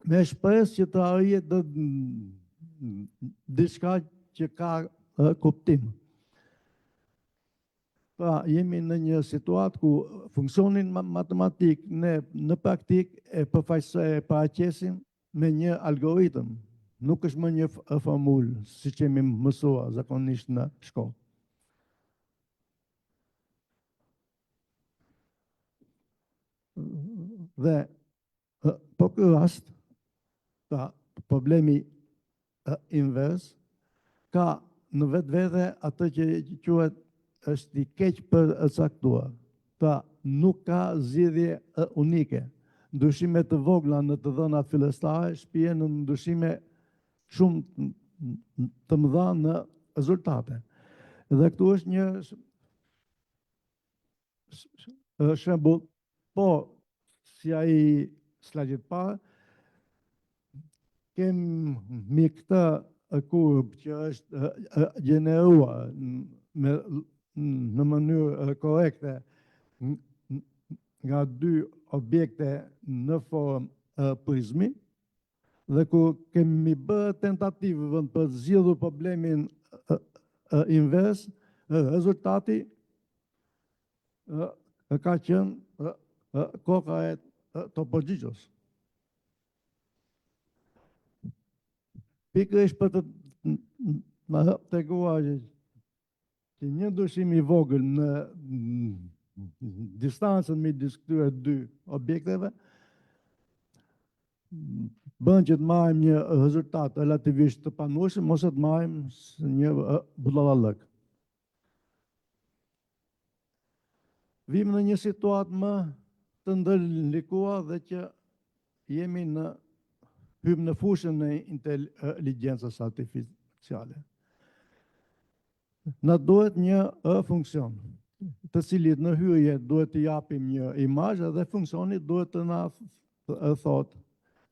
me shpresë që të arrihet diçka që ka kuptim. Pra, jemi në një situatë ku funksionin matematik në praktik e paraqesim me një algoritëm. Nuk është më një formulë, siç jemi mësuar zakonisht në shkollë. Dhe po ky rast, pra problemi invers, ka në vetvete atë që quhet është i keq përcaktuar. Pra nuk ka zgjidhje unike. Ndryshime të vogla në të dhënat fillestare shpihen në ndryshime shumë të mëdha në rezultate. Dhe këtu është një shembull, po si ai slajdi parë, kemi këtë kurb që është gjeneruar në mënyrë korekte nga dy objekte në formë prizmi, dhe ku kemi bërë tentativën për të zgjidhur problemin invers, rezultati ka qenë koka e topogjigjos. Pikërisht për të treguar që një ndryshim i vogël në distancën midis këtyre dy objekteve bën që të marrim një rezultat relativisht të panueshëm ose të marrim një bullallalëk. Vim në një situatë më të ndërlikuar dhe që jemi hym në fushën e inteligjencës artificiale. Na duhet një funksion, të cilit në hyrje duhet të japim një imazh dhe funksioni duhet të na thotë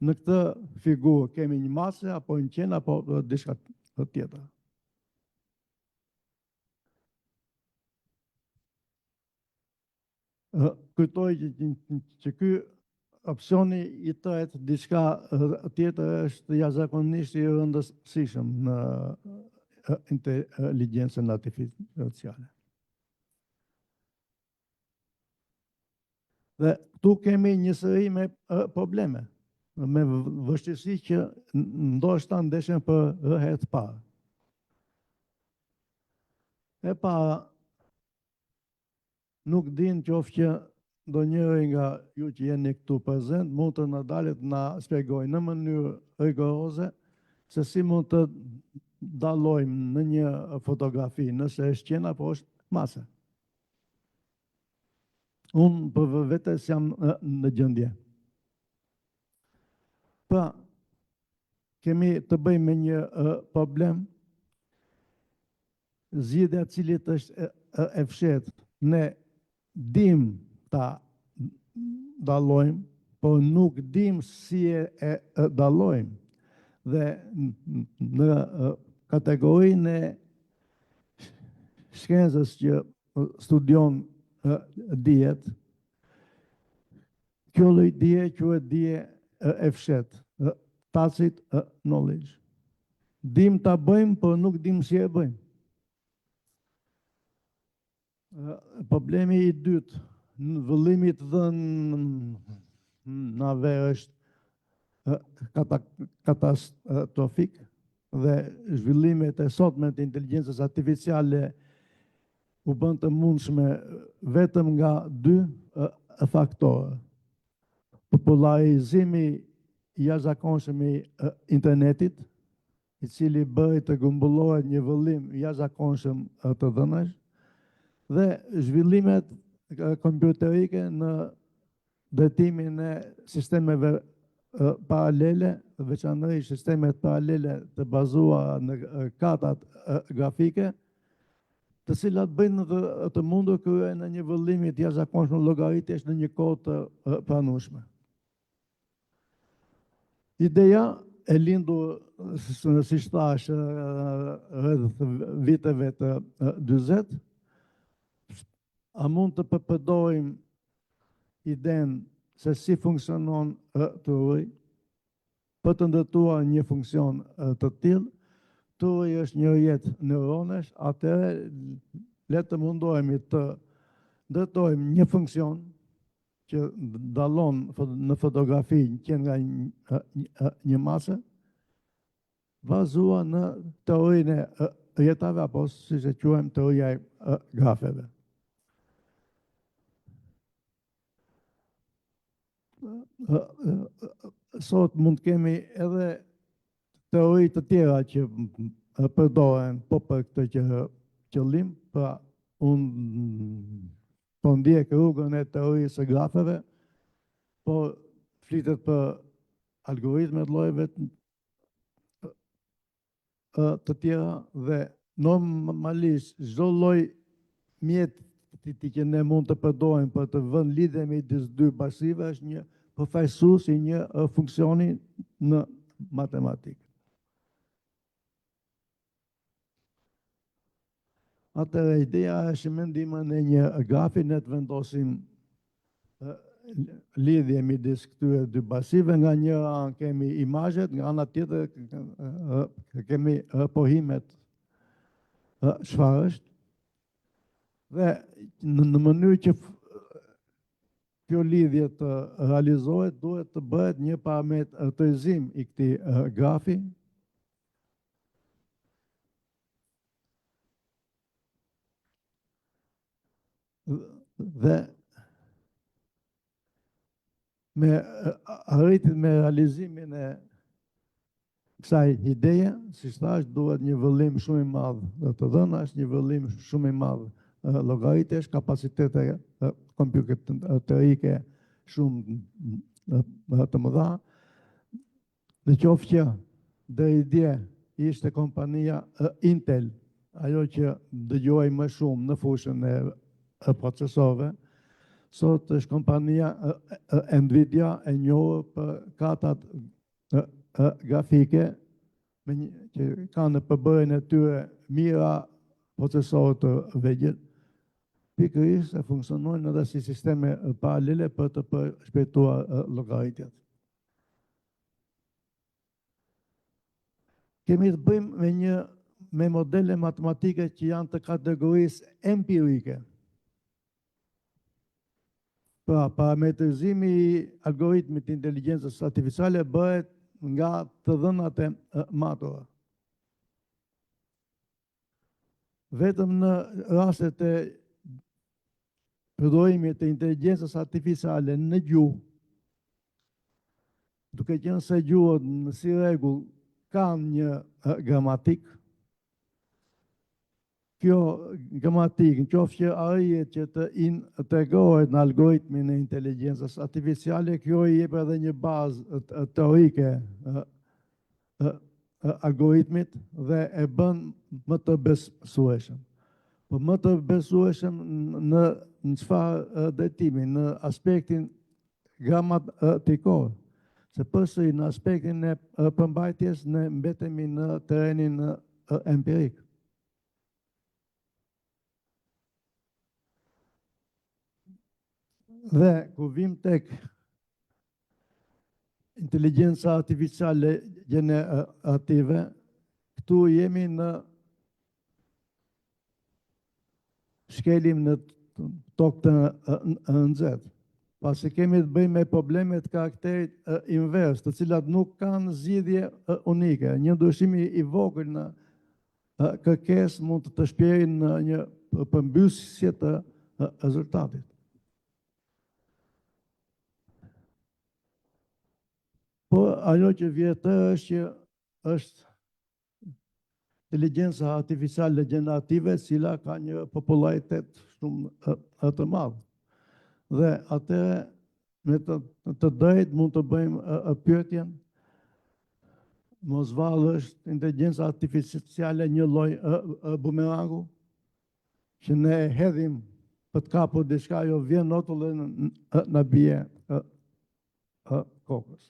në këtë figurë kemi një masë apo një qen apo diçka tjetër. Kujtoj që ky opsioni i tretë diçka tjetër është jashtëzakonisht i rëndësishëm në inteligjencën artificiale. Dhe këtu kemi një sëri me probleme, me vështirësi që ndoshta ndeshen për herë të parë. E para, nuk din qoftë që ndonjëri nga ju që jeni këtu prezent mund të na dalet na shpjegojë në mënyrë rigoroze se si mund të dallojmë në një fotografi nëse është qen apo është mase. Unë për vetes jam në gjendje. Pra, kemi të bëjmë me një problem, zgjidhja e cilit është e fshehtë. Ne dim ta dallojmë, por nuk dim si e dallojmë. Dhe në kategorinë e shkencës që studion dijet, kjo lloj dije quhet dije e fshehtë, tacit knowledge. Dim ta bëjmë, por nuk dim si e bëjmë. Problemi i dytë në vëllimit dhënë nave është katastrofik dhe zhvillimet e sotme të inteligjencës artificiale u bën të mundshme vetëm nga dy faktorë. Popularizimi i jashtëzakonshëm i internetit i cili bëri të grumbullohet një vëllim jashtëzakonshëm të dhënash dhe zhvillimet kompjuterike në drejtimin e sistemeve paralele, veçanërisht sistemet paralele të bazuara në kartat grafike, të cilat bëjnë të mundur kryerjen e një vëllimi të jashtëzakonshëm llogaritjesh në një kohë të pranueshme. Ideja e lindur, siç thash, rreth viteve të 40, a mund të përdorim idenë se si funksionon truri për të ndërtuar një funksion të tillë. Truri është një rrjet neuronesh, atëherë le të mundohemi të ndërtojmë një funksion që dallon në fotografi që nga një masë, bazuar në teorinë e rrjetave, apo siç e quajmë teoria e grafeve. Sot mund kemi edhe teori të tjera që përdoren po për këtë qëllim, pra unë po ndjek rrugën e teorisë së grafeve, po flitet për algoritmet llojeve të tjera dhe normalisht çdo lloj mjeti që ne mund të përdorim për të vënë lidhje midis dy bashkive është një përfaqësues i një funksioni në matematikë. Atëherë ideja është mendimën e një grafi ne të vendosim lidhje midis këtyre dy bashkive, nga një anë kemi imazhet, nga ana tjetër kemi pohimet çfarë është. Dhe në mënyrë që kjo lidhje të realizohet, duhet të bëhet një parametrizim i këtij grafi. Dhe me realizimin e kësaj ideje, siç thash, duhet një vëllim shumë i madh të dhënash, një vëllim shumë i madh llogaritjesh, kapacitete kompjuterike shumë të mëdha. Në qoftë që deri dje ishte kompania Intel, ajo që dëgjoj më shumë në fushën e procesorëve, sot është kompania Nvidia e njohur për kartat grafike që kanë në përbërjen e tyre mijëra procesorë të vegjël, pikërisht se funksionojnë edhe si sisteme paralele për të shpejtuar llogaritjet. Kemi të bëjmë me modele matematike që janë të kategorisë empirike. Pra, parametrizimi i algoritmit të inteligjencës artificiale bëhet nga të dhënat e matura. Vetëm në rastet e përdorimit të inteligjencës artificiale në gjuhë, duke qenë se gjuhët në si rregull kanë një gramatik, kjo gramatik, nëse që arrihet që të integrohet në algoritmin e inteligjencës artificiale, kjo i jep edhe një bazë teorike algoritmit dhe e bën më të besueshëm. Po më të besueshëm në çfarë drejtimi, në aspektin gramatikor, se përsëri në aspektin e përmbajtjes ne mbetemi në terrenin empirik. Dhe kur vim tek inteligjenca artificiale generative, këtu jemi në shkelim në tokë të nxehtë. Pasi kemi të bëjmë me probleme të karakterit invers, të cilat nuk kanë zgjidhje unike. Një ndryshim i vogël në kërkesë mund të shpjerojë në një përmbysje të rezultatit. Po ajo që vjen është që është inteligjenca artificiale gjenerative, cila ka një popularitet shumë të madh. Dhe atëherë me të drejtë mund të bëjmë pyetjen, mos vallë është inteligjenca artificiale një lloj bumerangu që ne e hedhim për të kapur diçka, jo vjen notull dhe na bie kokës.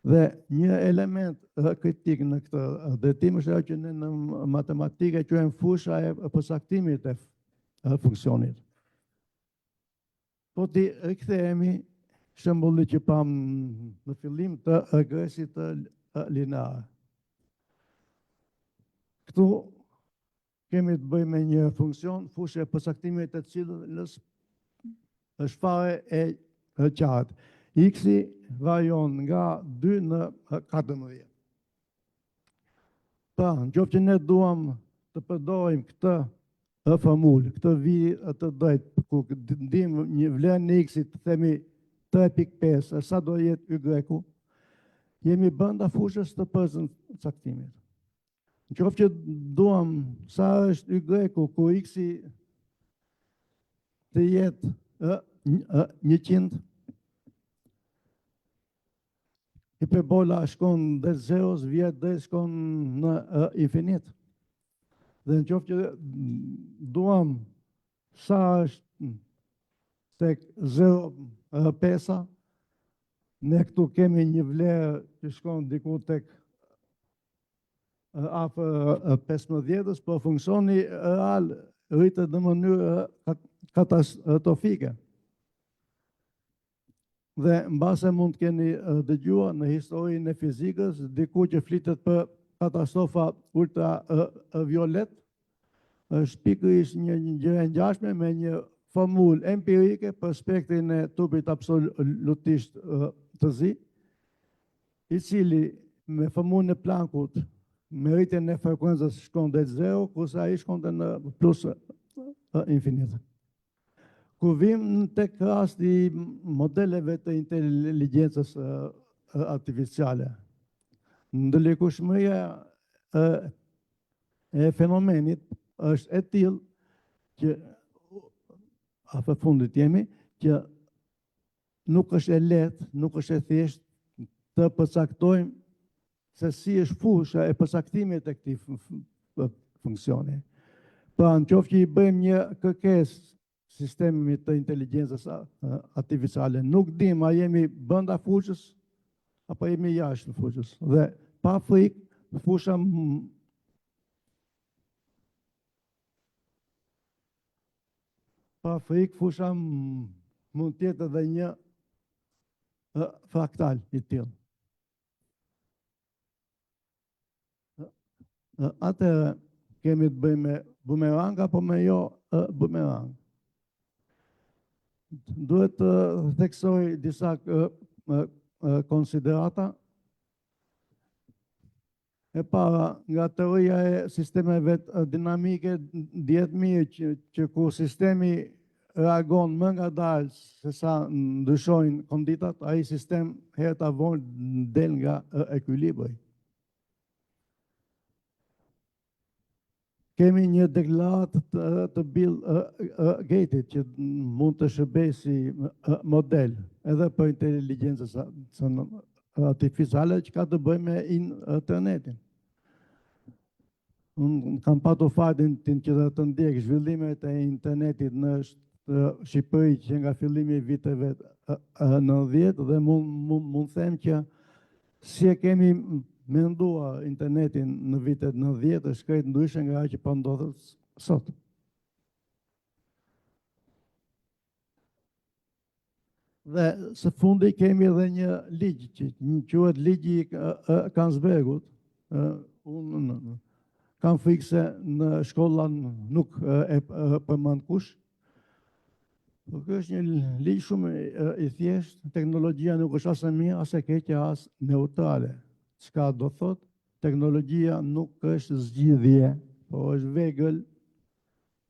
Dhe një element kritik në këtë drejtim është ajo që ne në matematikë quajmë fusha e përcaktimit e funksionit. Po ti rikthehemi shembulli që pam në fillim të regresit linear. Këtu kemi të bëjmë me një funksion, fushë e përcaktimit të cilës është fare e qartë. X-i varion nga 2 në 14. Pra, në qoftë që ne duam të përdorim këtë formulë, këtë vijë të drejtë, ku dim një vlerë në X-it, të themi 3.5, sa do jetë Y-ku, jemi brenda fushës të përcaktimit. Në qoftë që duam sa është Y-ku, ku X-i të jetë 100, hiperbola shkon dhe zeros, vjet dhe shkon në infinit. Dhe në qoftë që duam sa është tek 0.5, ne këtu kemi një vlerë që shkon diku tek afër 15, por funksioni real rritet në mënyrë katastrofike. Dhe mbase mund të keni dëgjuar në historinë e fizikës, diku që flitet për katastrofa ultraviolet, është pikërisht një gjë e ngjashme me një formulë empirike për spektrin e trupit absolutisht të zi, i cili me formulën e Planckut me rritjen e frekuencës shkon deri 0, kurse ai shkonte në plus infinit. Kur vim tek rasti modeleve të inteligjencës artificiale, ndërlikueshmëria e fenomenit është e tillë që afër fundit jemi, që nuk është e lehtë, nuk është e thjeshtë të përcaktojmë se si është fusha e përcaktimit të këtij funksioni. Pra, në qoftë që i bëjmë një kërkesë sistemit të inteligjencës artificiale, nuk dim a jemi brenda fushës apo jemi jashtë fushës. Dhe pa frikë, fusha mund të jetë edhe një fraktal i tillë. Atëherë kemi të bëjmë me bumerang apo me jo bumerang. Duhet të theksoj disa konsiderata. E para, nga teoria e sistemeve dinamike, dihet mirë që kur sistemi reagon më ngadalë se sa ndryshojnë konditat, ai sistem herët a vonë del nga ekuilibri. Kemi një deklaratë të Bill Gates që mund të shërbejë si model edhe për inteligjencën artificiale që ka të bëjë me internetin. Unë kam patur fatin që të ndjek zhvillimet e internetit në Shqipëri që nga fillimi i viteve 90 dhe mund them që si e kemi menduar internetin në vitet 90 është krejt ndryshe nga ajo që po ndodhet sot. Dhe së fundi kemi edhe një ligj që quhet ligji i Kansbergut. Unë kam frikë se në shkolla nuk e përmend kush. Por ky është një ligj shumë i thjeshtë. Teknologjia nuk është as e mirë, as e keqe, as neutrale. Çka do thot? Teknologjia nuk është zgjidhje, por është vegël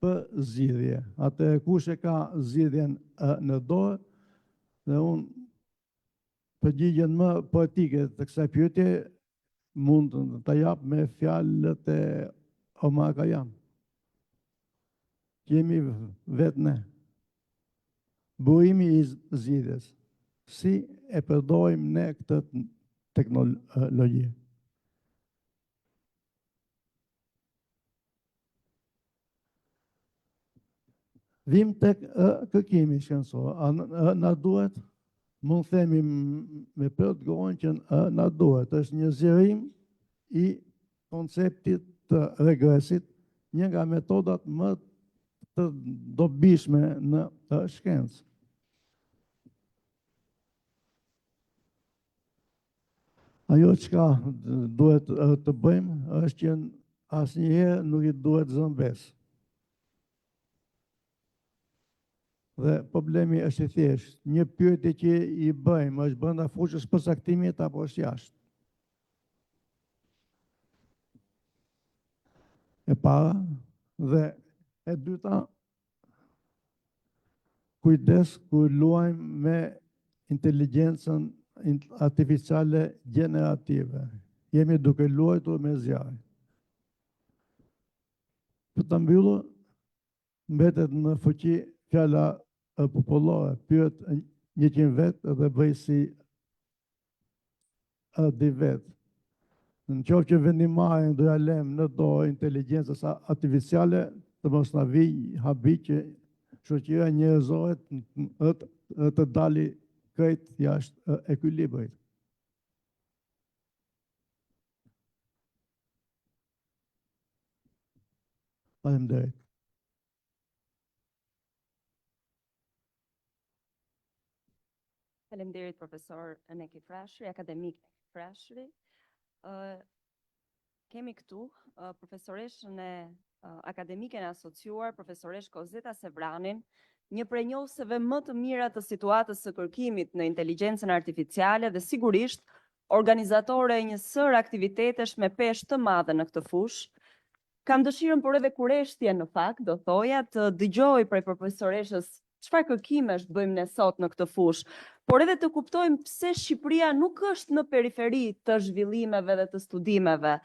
për zgjidhje. Atë kush e ka zgjidhjen në dorë, dhe unë përgjigjen më poetike të kësaj pyetje mund të jap me fjalët e Omar Khayyam. Jemi vetë ne. Burimi I zgjidhjes. Si e përdorim ne këtë teknologji. Vim tek kërkimi shkencor. Na duhet, mund themi me plot gojën që na duhet, është një zgjerim I konceptit të regresit, një nga metodat më të dobishme në shkencë. Ajo çka duhet të bëjmë është që asnjëherë nuk I duhet zënë besë. Dhe problemi është I thjeshtë. Një pyetje që I bëjmë është brenda fushës përcaktimit apo është jashtë. E para dhe e dyta, kujdes kur luajmë me inteligjencën artificiale generative. Jemi duke luajtur me zjarr. Për ta mbyllur, mbetet në fuqi fjala popullore, pyet 100 vet dhe bëj si di vet. Në qoftë që vendimarrjen do ja lëm në dorë inteligjencës artificiale, të mos na vijë habi që shoqëria njerëzore të dali krejt jashtë ekuilibrit. Faleminderit. Faleminderit profesor Eneki Frashëri, akademik Frashëri. Kemi këtu profesoreshën e akademike në asociuar, profesoresh Kozeta Sevranin, një prej njohëseve më të mira të situatës së kërkimit në inteligjencën artificiale dhe sigurisht organizatore e një sër aktivitetesh me peshë të madhe në këtë fushë. Kam dëshirën, por edhe kureshtje në fakt, do thoja, të dëgjoj prej profesoreshës çfarë kërkimesh bëjmë ne sot në këtë fushë, por edhe të kuptojmë pse Shqipëria nuk është në periferi të zhvillimeve dhe të studimeve.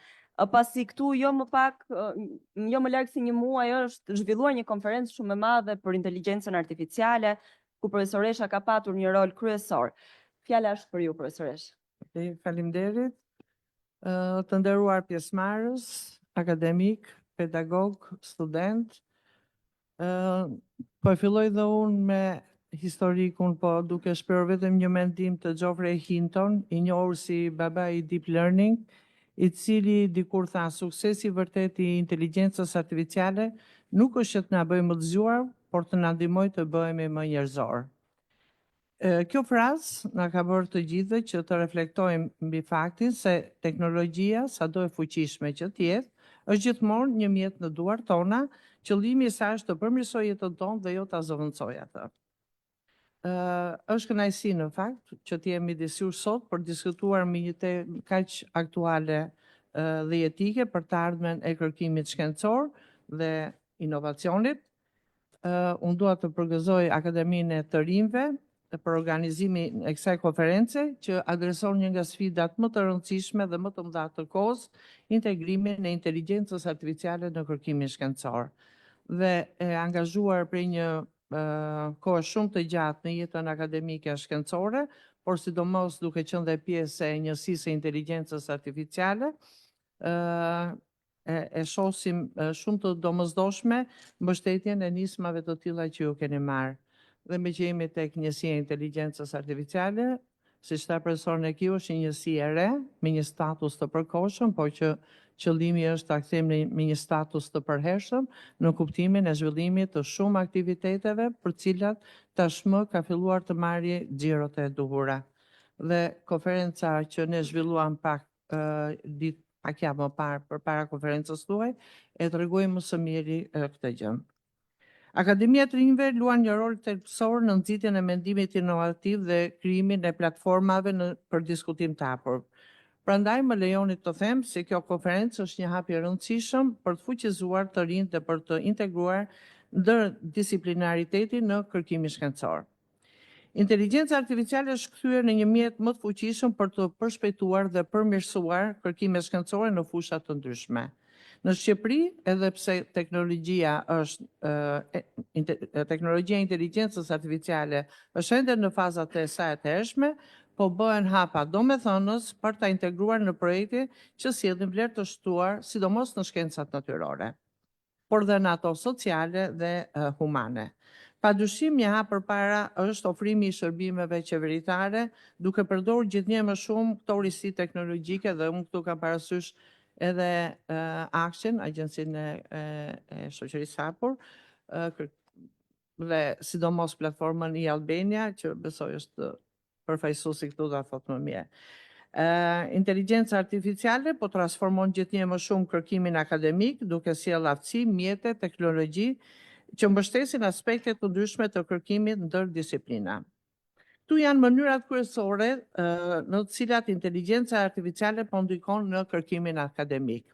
Pasi këtu jo më larg se një muaj është zhvilluar një konferencë shumë e madhe për inteligjencën artificiale, ku profesoresha ka patur një rol kryesor. Fjala është për ju, profesoresh. Faleminderit. Të nderuar pjesëmarrës, akademik, pedagog, student. Po filloj dhe unë me historikun, po duke shprehur vetëm një mendim të Geoffrey Hinton, I njohur si baba I deep learning, I cili dikur tha suksesi vërtet I inteligjencës artificiale nuk është që të na bëjë më të zgjuar, por të na ndihmojë të bëhemi më njerëzor. Kjo frazë na ka bërë të gjithë që të reflektojmë mbi faktin se teknologjia, sado e fuqishme që të jetë, është gjithmonë një mjet në duart tona, qëllimi I saj është të përmirësojë jetën tonë dhe jo ta zëvendësojë atë. Është kënaqësi në fakt që të jemi midis jush sot për diskutuar mbi një temë kaq aktuale dhe jetike për të ardhmen e kërkimit shkencor dhe inovacionit. Unë dua të përgëzoj Akademinë e të rinjve për organizimin e kësaj konference që adreson një nga sfidat më të rëndësishme dhe më të mëdha të kohës, integrimin e inteligjencës artificiale në kërkimin shkencor. Dhe e angazhuar për një kohë shumë të gjatë në jetën akademike shkencore, por sidomos duke qenë dhe pjesë e njësisë së inteligjencës artificiale, e shohim shumë të domosdoshme mbështetjen e nismave të tilla që ju keni marrë. Dhe me që jemi tek njësia e inteligjencës artificiale, siç tha profesor Nekiu, është një njësi e re, me një status të përkohshëm, por që qëllimi është ta kthejmë me një status të përhershëm në kuptimin e zhvillimit të shumë aktiviteteve për cilat tashmë ka filluar të marrë xhirot e duhura. Dhe konferenca që ne zhvilluam pak javë më parë përpara konferencës tuaj e tregoi më së miri këtë gjë. Akademia e të rinjve luan një rol thelbësor në nxitjen e mendimit inovativ dhe krijimin e platformave për diskutim të hapur. Prandaj më lejoni të them se kjo konferencë është një hap I rëndësishëm për të fuqizuar të rinjt dhe për të integruar ndërdisiplinaritetin në kërkimin shkencor. Inteligjenca artificiale është kthyer në një mjet më të fuqishëm për të përshpejtuar dhe përmirësuar kërkimet shkencore në fusha të ndryshme. Në Shqipëri, edhe pse teknologjia e inteligjencës artificiale është ende në fazat e saj të hershme, po bëhen hapa domethënës për ta integruar në projekte që sjellin vlerë të shtuar, sidomos në shkencat natyrore, por dhe në ato sociale dhe humane. Padyshim, një hap përpara është ofrimi i shërbimeve qeveritare, duke përdorur gjithnjë më shumë këto risi teknologjike, dhe unë këtu kam parasysh edhe Action, agjencinë e shoqërisë hapur, dhe sidomos platformën i Albania, që besoj është përfaqësuesi këtu do ta thotë më mirë. Inteligjenca artificiale po transformon gjithnjë më shumë kërkimin akademik, duke sjellë aftësi, mjete, teknologji që mbështesin aspekte të ndryshme të kërkimit ndër disiplina. Ktu janë mënyrat kryesore në të cilat inteligjenca artificiale po ndikon në kërkimin akademik.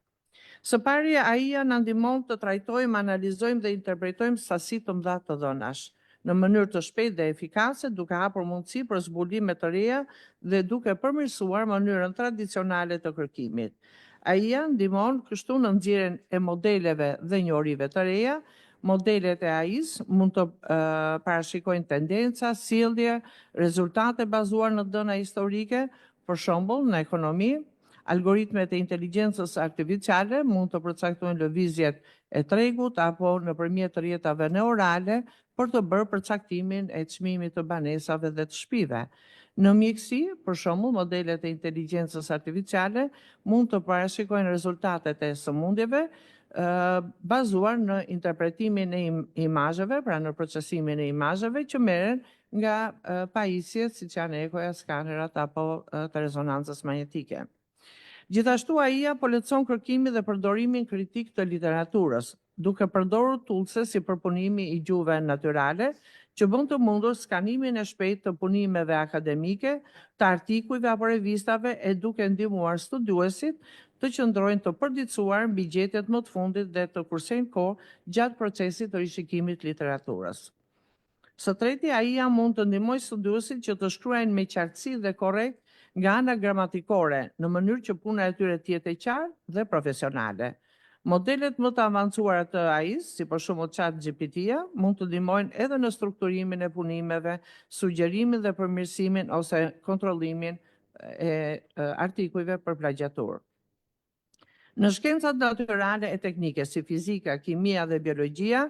Së pari, AI-ja na ndihmon të trajtojmë, analizojmë dhe interpretojmë sasi të mëdha të dhënash në mënyrë të shpejtë dhe efikase, duke hapur mundësi për zbulime të reja dhe duke përmirësuar mënyrën tradicionale të kërkimit. AI-ja ndihmon kështu në nxjerrjen e modeleve dhe njohurive të reja. Modelet e AI-s mund të parashikojnë tendenca, sjellje, rezultate bazuar në dhëna historike, për shembull në ekonomi. Algoritmet e inteligjencës artificiale mund të përcaktojnë lëvizjet e tregut apo nëpërmjet rrjetave neurale për të bërë përcaktimin e çmimit të banesave dhe të shtëpive. Në mjekësi, për shembull, modelet e inteligjencës artificiale mund të parashikojnë rezultatet e sëmundjeve bazuar në interpretimin e imazheve, pra në procesimin e imazheve që merren nga pajisjet siç janë ekoja, skanerat apo të rezonancës magnetike. Gjithashtu AI-ja po lehtëson kërkimin dhe përdorimin kritik të literaturës, duke përdorur tulse si përpunimi i gjuhëve natyrale, që bën të mundur skanimin e shpejtë të punimeve akademike, të artikujve apo revistave, e duke ndihmuar studiuesit të qëndrojnë të përditësuar mbi gjetjet më të fundit dhe të kursejnë kohë gjatë procesit të rishikimit literaturës. Së treti, AI-ja mund të ndihmojë studiuesit që të shkruajnë me qartësi dhe korrekt nga ana gramatikore, në mënyrë që puna e tyre të jetë e qartë dhe profesionale. Modelet më të avancuara të AI-s, si për shembull ChatGPT-ja, mund të ndihmojnë edhe në strukturimin e punimeve, sugjerimin dhe përmirësimin ose kontrollimin e artikujve për plagjaturë. Në shkencat natyrale e teknike, si fizika, kimia dhe biologjia,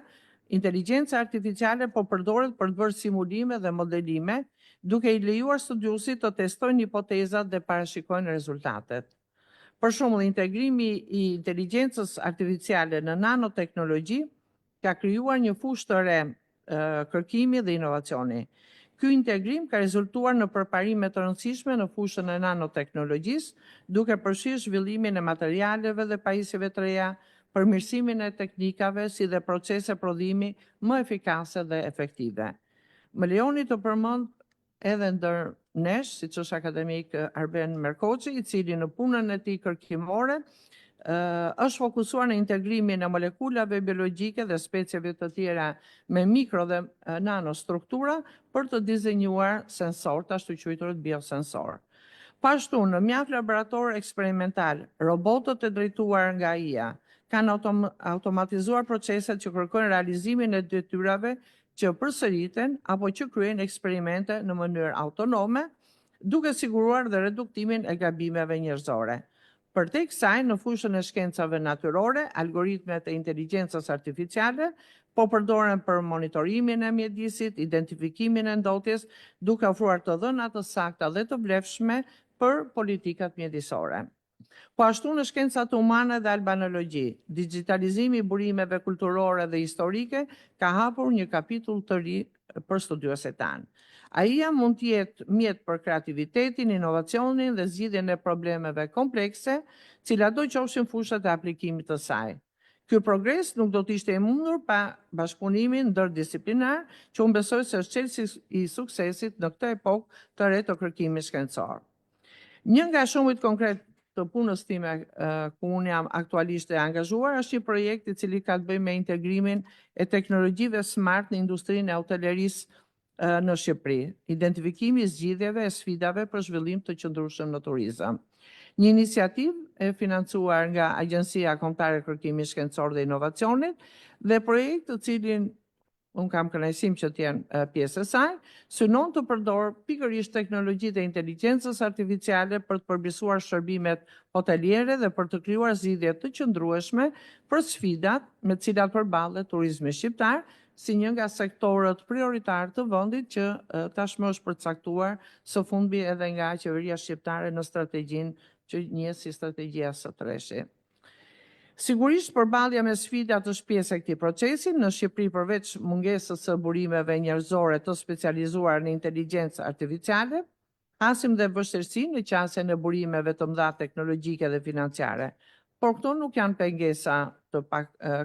inteligjenca artificiale po përdoret për të bërë simulime dhe modelime, duke i lejuar studiuesit të testojnë hipotezat dhe parashikojnë rezultatet. Për shembull, integrimi i inteligjencës artificiale në nanoteknologji ka krijuar një fushë të re kërkimi dhe inovacioni. Ky integrim ka rezultuar në përparime të rëndësishme në fushën e nanoteknologjisë, duke përfshirë zhvillimin e materialeve dhe pajisjeve të reja, përmirësimin e teknikave si dhe procese prodhimi më efikase dhe efektive. Më lejoni të përmend edhe ndër nesh, siç është akademik Arben Merkoçi, i cili në punën e tij kërkimore është fokusuar në integrimin e molekulave biologjike dhe specieve të tjera me mikro dhe nanostruktura për të dizenjuar sensor, të ashtu quajturët biosensor. Pashtu, në mjaft laborator eksperimental, robotët e drejtuar nga AI-ja kanë automatizuar proceset që kërkojnë realizimin e detyrave që përsëriten apo që kryejnë eksperimente në mënyrë autonome, duke siguruar dhe reduktimin e gabimeve njerëzore. Përtek kësaj, në fushën e shkencave natyrore, algoritmet e inteligjencës artificiale po përdoren për monitorimin e mjedisit, identifikimin e ndotjes, duke ofruar të dhëna të sakta dhe të vlefshme për politikat mjedisore. Po ashtu në shkencat humane dhe albanologji, digitalizimi i burimeve kulturore dhe historike ka hapur një kapitull të ri për studiuesit tanë. AI-ja mund të jetë mjet për kreativitetin, inovacionin dhe zgjidhjen e problemeve komplekse, cilat do qofshin fushat e aplikimit të saj. Ky progres nuk do të ishte i mundur pa bashkëpunimin ndërdisiplinar, që unë besoj se është çelësi i suksesit në këtë epokë të re të kërkimit shkencor. Një nga shumit konkret të punës time ku unë jam aktualisht e angazhuar është një projekt i cili ka të bëjë me integrimin e teknologjive smart në industrinë e hotelerisë në Shqipëri, identifikimi i zgjidhjeve e sfidave për zhvillim të qëndrueshëm në turizëm. Një iniciativë e financuar nga Agjencia Kombëtare e Kërkimit Shkencor dhe Inovacionit dhe projekt të cilin unë kam kënaqësinë që të jenë pjesë e saj, synon të përdor pikërisht teknologjitë e inteligjencës artificiale për të përmirësuar shërbimet hoteliere dhe për të krijuar zgjidhje të qëndrueshme për sfidat me të cilat përballet turizmi shqiptar, si një nga sektorët prioritar të vendit që tashmë është përcaktuar së fundmi edhe nga qeveria shqiptare në strategjinë që njihet si strategjia së treshi. Sigurisht, përballja me sfidat është pjesë e këtij procesi. Në Shqipëri, përveç mungesës së burimeve njerëzore të specializuar në inteligjencë artificiale, hasim dhe vështirësinë në qasjen e burimeve të mëdha teknologjike dhe financiare. Por këto nuk janë pengesa të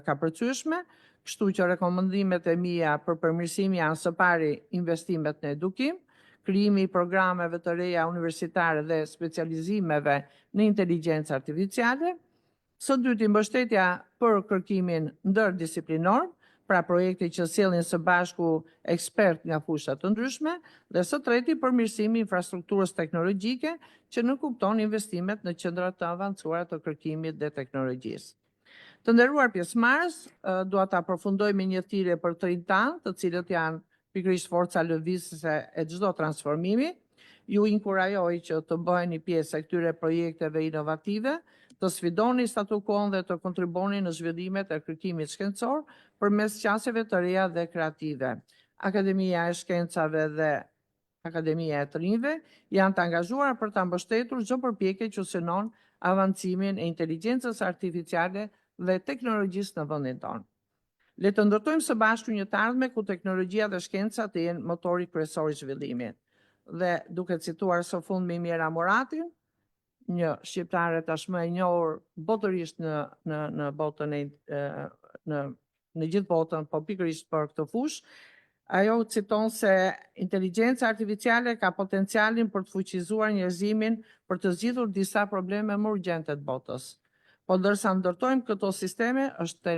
kapërcyeshme, kështu që rekomandimet e mia për përmirësim janë së pari investimet në edukim, krijimi i programeve të reja universitare dhe specializimeve në inteligjencë artificiale, së dyti mbështetja për kërkimin ndërdisiplinor, pra projekte që sjellin së bashku ekspert nga fusha të ndryshme, dhe së treti përmirësimi i infrastrukturës teknologjike që nënkupton investimet në qendrat të avancuara të kërkimit dhe teknologjisë. Të nderuar pjesëmarrës, dua ta përfundojmë një thirrje për 30 tanë, të cilët janë pikërisht forca lëvizëse e çdo transformimi. Ju inkurajoj që të bëheni pjesë e këtyre projekteve inovative, të sfidoni statu quo dhe të kontribuoni në zhvillimet e kërkimit shkencor përmes qasjeve të reja dhe kreative. Akademia e Shkencave dhe Akademia e të Rinjve janë të angazhuara për ta mbështetur çdo përpjekje që synon avancimin e inteligjencës artificiale dhe teknologjisë në vendin tonë. Le të ndërtojmë së bashku një të ardhme ku teknologjia dhe shkenca të jenë motori kryesor i zhvillimit. Dhe duke cituar së fundmi Mira Muratin, një shqiptare tashmë e njohur botërisht në botën në gjithë botën, po pikërisht për këtë fushë, ajo citon se inteligjenca artificiale ka potencialin për të fuqizuar njerëzimin për të zgjidhur disa probleme më urgjente të botës. Po ndërsa ndërtojmë këto sisteme, është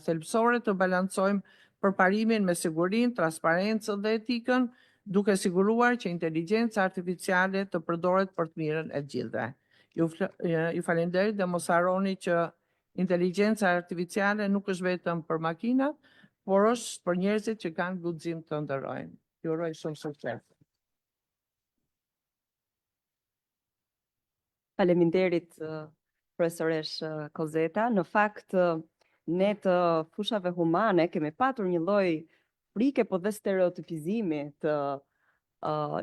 thelbësore të balancojmë përparimin me sigurinë, transparencën dhe etikën, duke siguruar që inteligjenca artificiale të përdoret për të mirën e gjithëve. Ju falenderoj dhe mos harroni që inteligjenca artificiale nuk është vetëm për makinat, por është për njerëzit që kanë guxim të ndërrojnë. Ju uroj shumë sukses. Faleminderit profesoresh Kozeta. Në fakt, ne të fushave humane kemi patur një lloj frike po dhe stereotipizimi të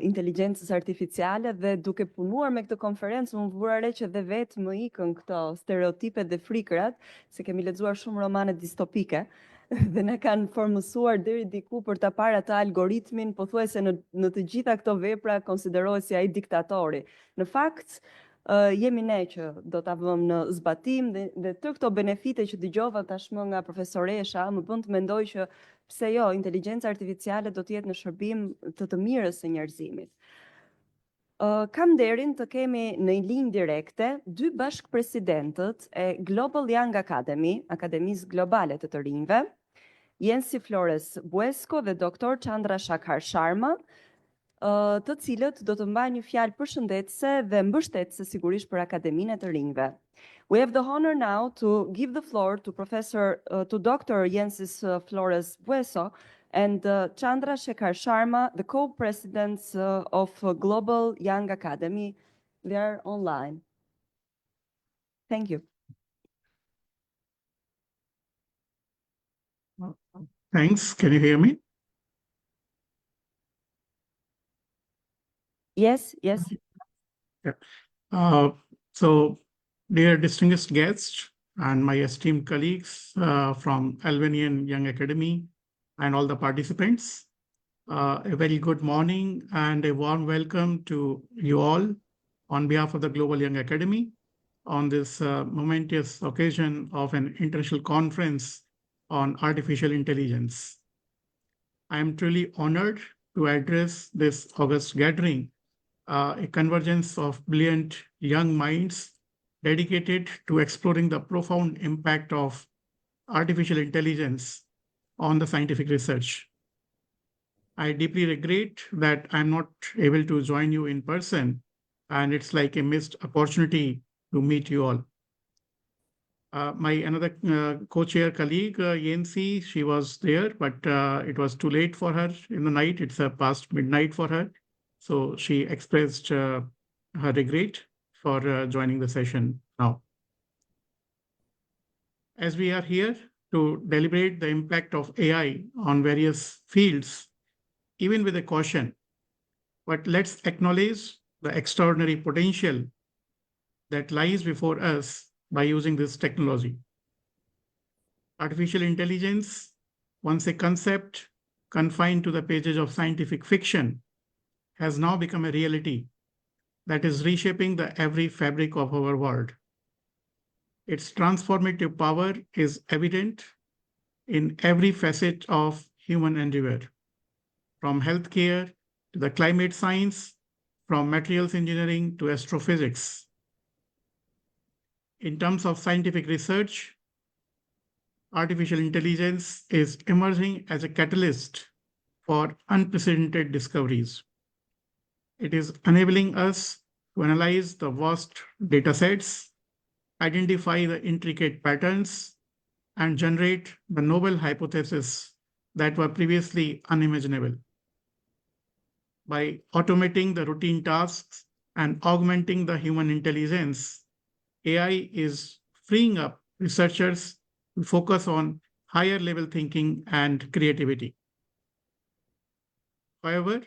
inteligjencës artificiale dhe duke punuar me këtë konferencë më vura re që dhe vetë më ikën këto stereotipe dhe frikrat, se kemi lexuar shumë romane distopike dhe ne kanë formësuar deri diku për ta parë atë algoritmin, pothuajse në të gjitha këto vepra konsiderohet si ai diktatori. Në fakt, jemi ne që do ta vëmë në zbatim dhe të këto benefite që dëgjova tashmë nga profesoresha më bën të mendoj që pse jo, inteligjenca artificiale do të jetë në shërbim të mirës së njerëzimit. Kam nderin të kemi në linjë direkte dy bashkëpresidentët e Global Young Academy, Akademisë Globale të rinjve, Jensi Flores Buesco dhe Dr. Chandra Shekhar Sharma, të cilët do të mbajnë një fjalë përshëndetëse dhe mbështetëse sigurisht për Akademinë e të rinjve. We have the honor now to give the floor to to Dr. Jensis Flores Buesco and Chandra Shekhar Sharma, the co-presidents of Global Young Academy. They are online. Thank you. Thanks. Can you hear me? Yes, yes. So, dear distinguished guests and my esteemed colleagues from Albanian Young Academy and all the participants, a very good morning and a warm welcome to you all on behalf of the Global Young Academy on this momentous occasion of an international conference on artificial intelligence. I am truly honored to address this august gathering, a convergence of brilliant young minds dedicated to exploring the profound impact of artificial intelligence on the scientific research. I deeply regret that I'm not able to join you in person, and it's like a missed opportunity to meet you all. My another co-chair colleague, Yancy, she was there, but it was too late for her in the night. It's past midnight for her. So she expressed her regret for joining the session now. As we are here to deliberate the impact of AI on various fields, even with a caution, but let's acknowledge the extraordinary potential that lies before us by using this technology. Artificial intelligence, once a concept confined to the pages of scientific fiction, has now become a reality that is reshaping the every fabric of our world. Its transformative power is evident in every facet of human endeavor, from healthcare to the climate science, from materials engineering to astrophysics. In terms of scientific research, artificial intelligence is emerging as a catalyst for unprecedented discoveries. It is enabling us to analyze the vast data sets, identify the intricate patterns, and generate the novel hypotheses that were previously unimaginable. By automating the routine tasks and augmenting the human intelligence, AI is freeing up researchers to focus on higher level thinking and creativity. However,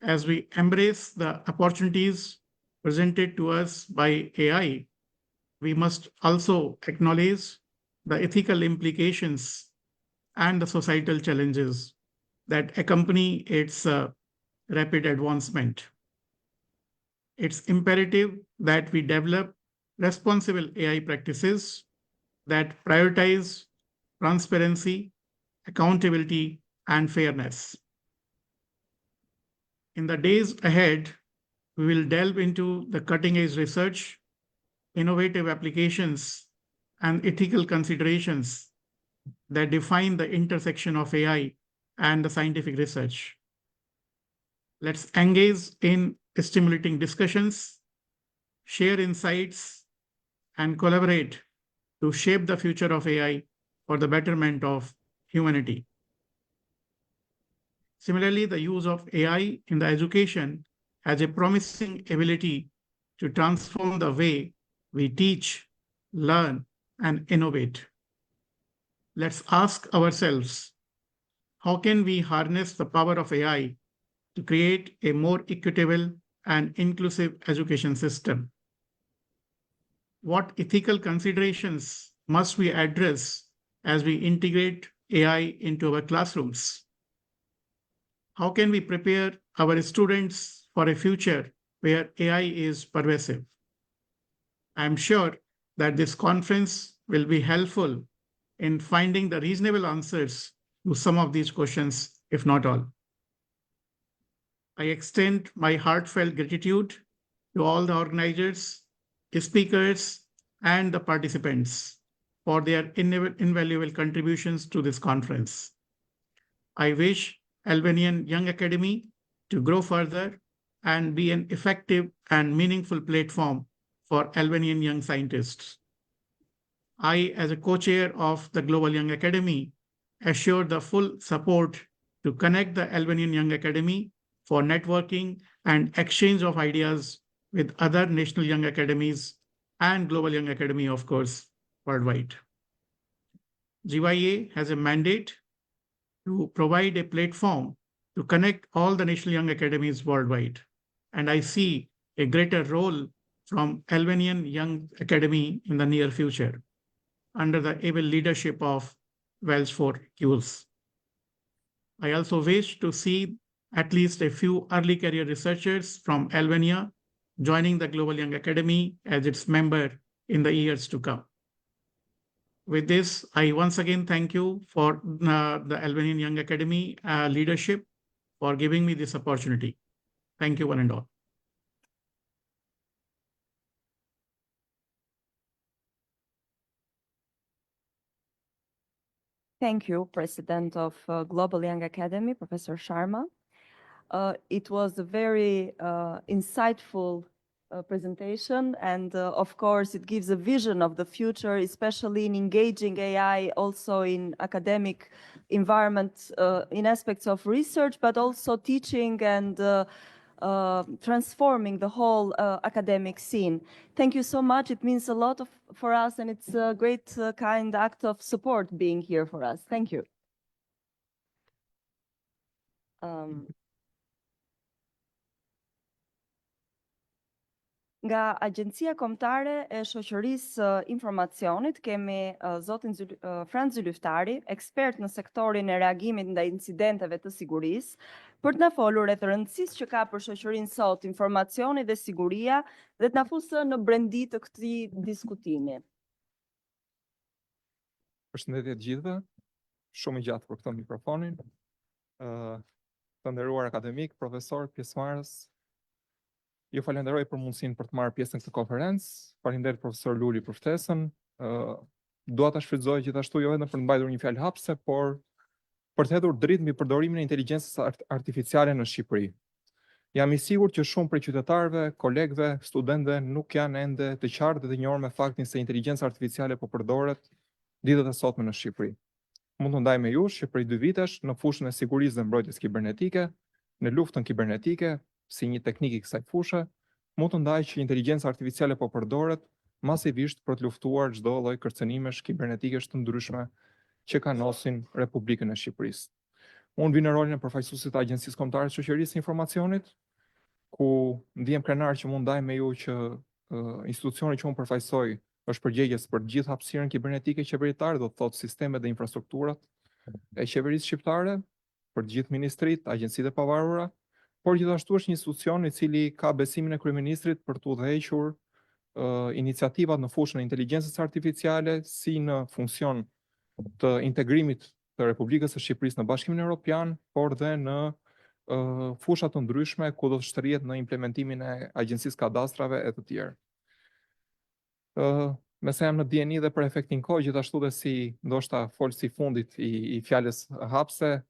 as we embrace the opportunities presented to us by AI, we must also acknowledge the ethical implications and the societal challenges that accompany its rapid advancement. It's imperative that we develop responsible AI practices that prioritize transparency, accountability, and fairness. In the days ahead, we will delve into the cutting-edge research, innovative applications, and ethical considerations that define the intersection of AI and the scientific research. Let's engage in stimulating discussions, share insights, and collaborate to shape the future of AI for the betterment of humanity. Similarly, the use of AI in the education has a promising ability to transform the way we teach, learn, and innovate. Let's ask ourselves, how can we harness the power of AI to create a more equitable and inclusive education system? What ethical considerations must we address as we integrate AI into our classrooms? How can we prepare our students for a future where AI is pervasive? I'm sure that this conference will be helpful in finding the reasonable answers to some of these questions, if not all. I extend my heartfelt gratitude to all the organizers, speakers, and the participants for their invaluable contributions to this conference. I wish Albanian Young Academy to grow further and be an effective and meaningful platform for Albanian young scientists. I, as a co-chair of the Global Young Academy, assure the full support to connect the Albanian Young Academy for networking and exchange of ideas with other national young academies and Global Young Academy, of course, worldwide. GYA has a mandate to provide a platform to connect all the national young academies worldwide. And I see a greater role from Albanian Young Academy in the near future under the able leadership of Welsh for Youth. I also wish to see at least a few early career researchers from Albania joining the Global Young Academy as its member in the years to come. With this, I once again thank you for the Albanian Young Academy leadership for giving me this opportunity. Thank you, one and all. Thank you, President of Global Young Academy, Professor Sharma. It was a very insightful presentation, and of course, it gives a vision of the future, especially in engaging AI also in academic environment, in aspects of research, but also teaching and transforming the whole academic scene. Thank you so much. It means a lot for us, and it's a great kind act of support being here for us. Thank you. Nga Agjencia Kombëtare e Shoqërisë Informacionit kemi zotin Franz Zylyftari, ekspert në sektorin e reagimit ndaj incidenteve të sigurisë, për të na folur rreth rëndësisë që ka për shoqërinë sot informacioni dhe siguria dhe të na fusë në brendi të këtij diskutimi. Përshëndetje të gjithëve, shumë i gjatë për këtë mikrofonin. Të nderuar akademik, profesor, pjesëmarrës, ju falenderoj për mundësinë për të marrë pjesë në këtë konferencë. Faleminderit profesor Luli për ftesën. Dua ta shfrytëzoj gjithashtu jo vetëm për të mbajtur një fjalë hapse, por për të hedhur dritë mbi përdorimin e inteligjencës artificiale në Shqipëri. Jam i sigurt që shumë prej qytetarëve, kolegëve, studentëve nuk janë ende të qartë dhe të njohur me faktin se inteligjenca artificiale po përdoret ditët e sotme në Shqipëri. Mund të ndaj me ju që prej 2 vitesh në fushën e sigurisë dhe mbrojtjes kibernetike, në luftën kibernetike, si një teknik i kësaj fushë, mund të ndaj që inteligjenca artificiale po përdoret masivisht për të luftuar çdo lloj kërcënimesh kibernetike të ndryshme që kanosin Republikën e Shqipërisë. Unë vi në rolin e përfaqësuesit të Agjencisë Kombëtare të Shoqërisë së Informacionit, ku ndihem krenar që mund ndaj me ju që institucioni që unë përfaqësoj është përgjegjës për gjithë hapësirën kibernetike qeveritare, do të thotë sistemet dhe infrastrukturat e qeverisë shqiptare, për gjithë ministritë, agjencitë e pavarura, por gjithashtu është një institucion i cili ka besimin e kryeministrit për të udhëhequr iniciativat në fushën e inteligjencës artificiale si në funksion të integrimit të Republikës së Shqipërisë në Bashkimin Evropian, por dhe në fusha të ndryshme ku do të shtërrihet në implementimin e Agjencisë Kadastrave e të tjerë. Me sa jam në dieni dhe për efektin kohë, gjithashtu dhe si ndoshta folsi fundit i fjalës hapse,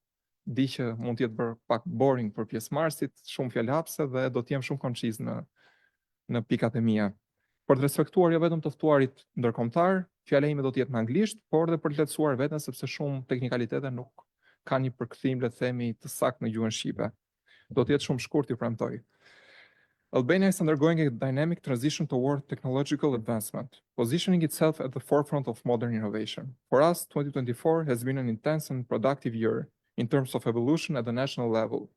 di që mund të jetë bërë pak boring për pjesëmarrësit, shumë fjalë hapse dhe do të jem shumë konciz në pikat e mia. Për të respektuar jo vetëm të ftuarit ndërkombëtar, fjala ime do të jetë në anglisht, por dhe për të lehtësuar veten sepse shumë teknikalitete nuk kanë një përkthim, le të themi, të saktë në gjuhën shqipe. Do të jetë shumë shkurt, ju premtoj. Albania is undergoing a dynamic transition toward technological advancement, positioning itself at the forefront of modern innovation. For us, 2024 has been an intense and productive year in terms of evolution at the national level,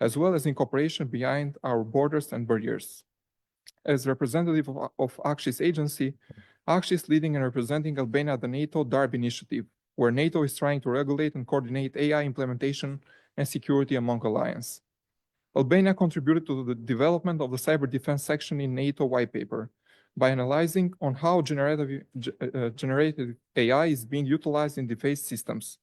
as well as in cooperation behind our borders and barriers. As representative of ACSHIS agency, ACSHIS is leading and representing Albania at the NATO DARB initiative, where NATO is trying to regulate and coordinate AI implementation and security among alliance. Albania contributed to the development of the cyber defense section in NATO white paper by analyzing on how generative AI is being utilized in defense systems,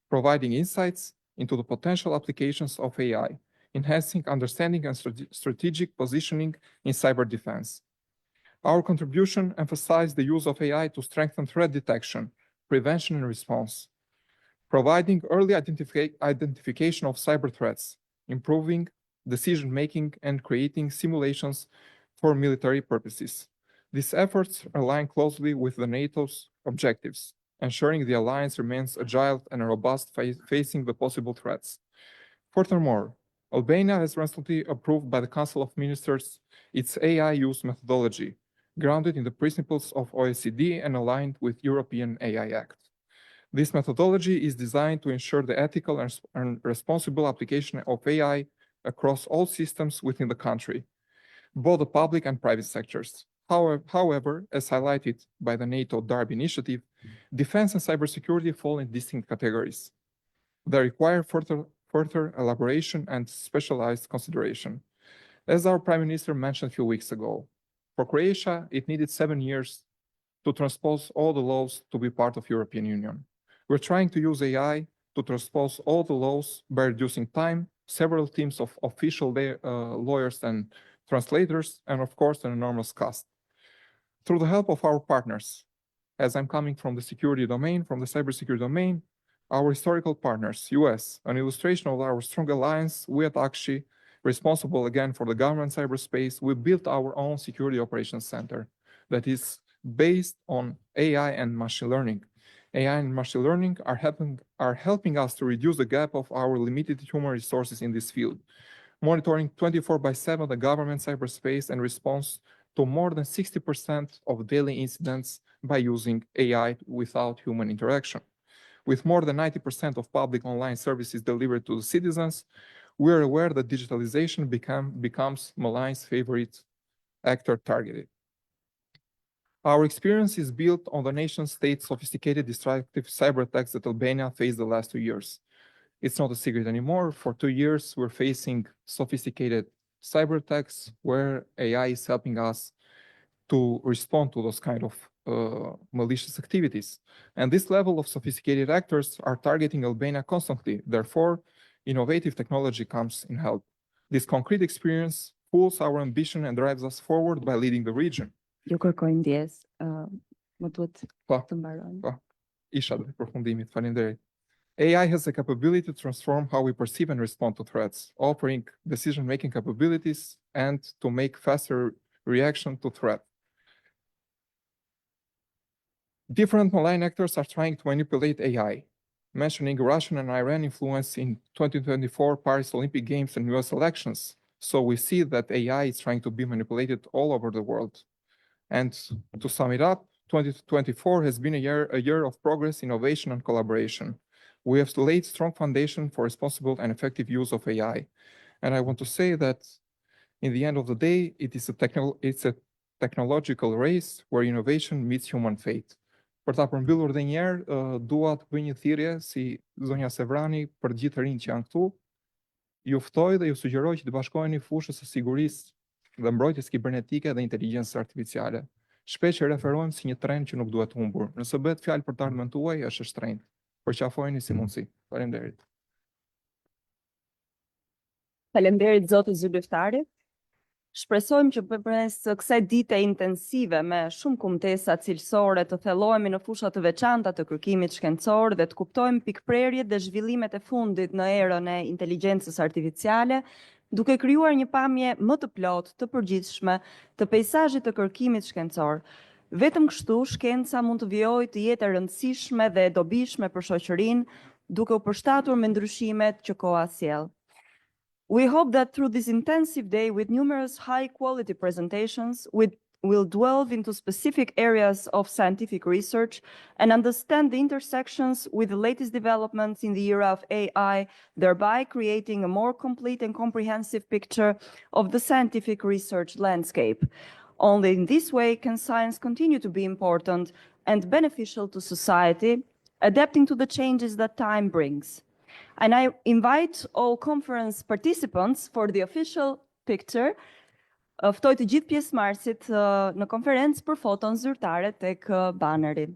providing insights into the potential applications of AI, enhancing understanding and strategic positioning in cyber defense. Our contribution emphasized the use of AI to strengthen threat detection, prevention and response, providing early identification of cyber threats, improving decision-making and creating simulations for military purposes. These efforts align closely with the NATO's objectives, ensuring the alliance remains agile and robust facing the possible threats. Furthermore, Albania has recently approved by the Council of Ministers its AI use methodology, grounded in the principles of OECD and aligned with European AI Act. This methodology is designed to ensure the ethical and responsible application of AI across all systems within the country, both the public and private sectors. However, as highlighted by the NATO DARB initiative, defense and cybersecurity fall in distinct categories. They require further elaboration and specialized consideration. As our Prime Minister mentioned a few weeks ago, for Croatia, it needed 7 years to transpose all the laws to be part of European Union. We're trying to use AI to transpose all the laws by reducing time, several teams of official lawyers and translators, and of course, an enormous cost. Through the help of our partners, as I'm coming from the security domain, from the cybersecurity domain, our historical partners, US, an illustration of our strong alliance with Akshi, responsible again for the government cyberspace, we built our own security operations center that is based on AI and machine learning. AI and machine learning are helping us to reduce the gap of our limited human resources in this field, monitoring 24/7 the government cyberspace and response to more than 60% of daily incidents by using AI without human interaction. With more than 90% of public online services delivered to the citizens, we are aware that digitalization becomes malign's favorite actor targeted. Our experience is built on the nation-state sophisticated destructive cyber attacks that Albania faced the last 2 years. It's not a secret anymore. For 2 years, we're facing sophisticated cyber attacks where AI is helping us to respond to those kind of malicious activities. And this level of sophisticated actors are targeting Albania constantly. Therefore, innovative technology comes in help. This concrete experience fuels our ambition and drives us forward by leading the region. Ju kërkoj ndjes, më duhet Po. të mbarojmë. Po, isha dhe përfundimit, faleminderit. AI has the capability to transform how we perceive and respond to threats, offering decision-making capabilities and to make faster reaction to threat. Different malign actors are trying to manipulate AI, mentioning Russian and Iran influence in 2024 Paris Olympic Games and US elections. So we see that AI is trying to be manipulated all over the world. And to sum it up, 2024 has been a year of progress, innovation, and collaboration. We have laid strong foundation for responsible and effective use of AI. And I want to say that in the end of the day, it's a technological race where innovation meets human fate. Për ta përmbyllur edhe një herë, dua të bëj një thirrje si zonja Sevrani për gjithë të rinjt që janë këtu. Ju ftoj dhe ju sugjeroj që të bashkoheni fushës së sigurisë dhe mbrojtjes kibernetike dhe inteligjencës artificiale. Shpesh e referohem si një trend që nuk duhet humbur. Nëse bëhet fjalë për të ardhmen tuaj, është e shtrenjtë. Përqafojeni si mundsi. Faleminderit. Faleminderit zoti zyrtarit. Shpresojmë që përmes kësaj dite intensive me shumë kumtesa cilësore të thellohemi në fusha të veçanta të kërkimit shkencor dhe të kuptojmë pikprerjet dhe zhvillimet e fundit në erën e inteligjencës artificiale, duke krijuar një pamje më të plotë, të përgjithshme të peizazhit të kërkimit shkencor. Vetëm kështu shkenca mund të vijojë të jetë e rëndësishme dhe e dobishme për shoqërinë, duke u përshtatur me ndryshimet që koha sjell. We hope that through this intensive day with numerous high-quality presentations, we'll delve into specific areas of scientific research and understand the intersections with the latest developments in the era of AI, thereby creating a more complete and comprehensive picture of the scientific research landscape. Only in this way can science continue to be important and beneficial to society, adapting to the changes that time brings. And I invite all conference participants for the official picture. Ftoj të gjithë pjesëmarrësit në konferencë për foton zyrtare tek baneri.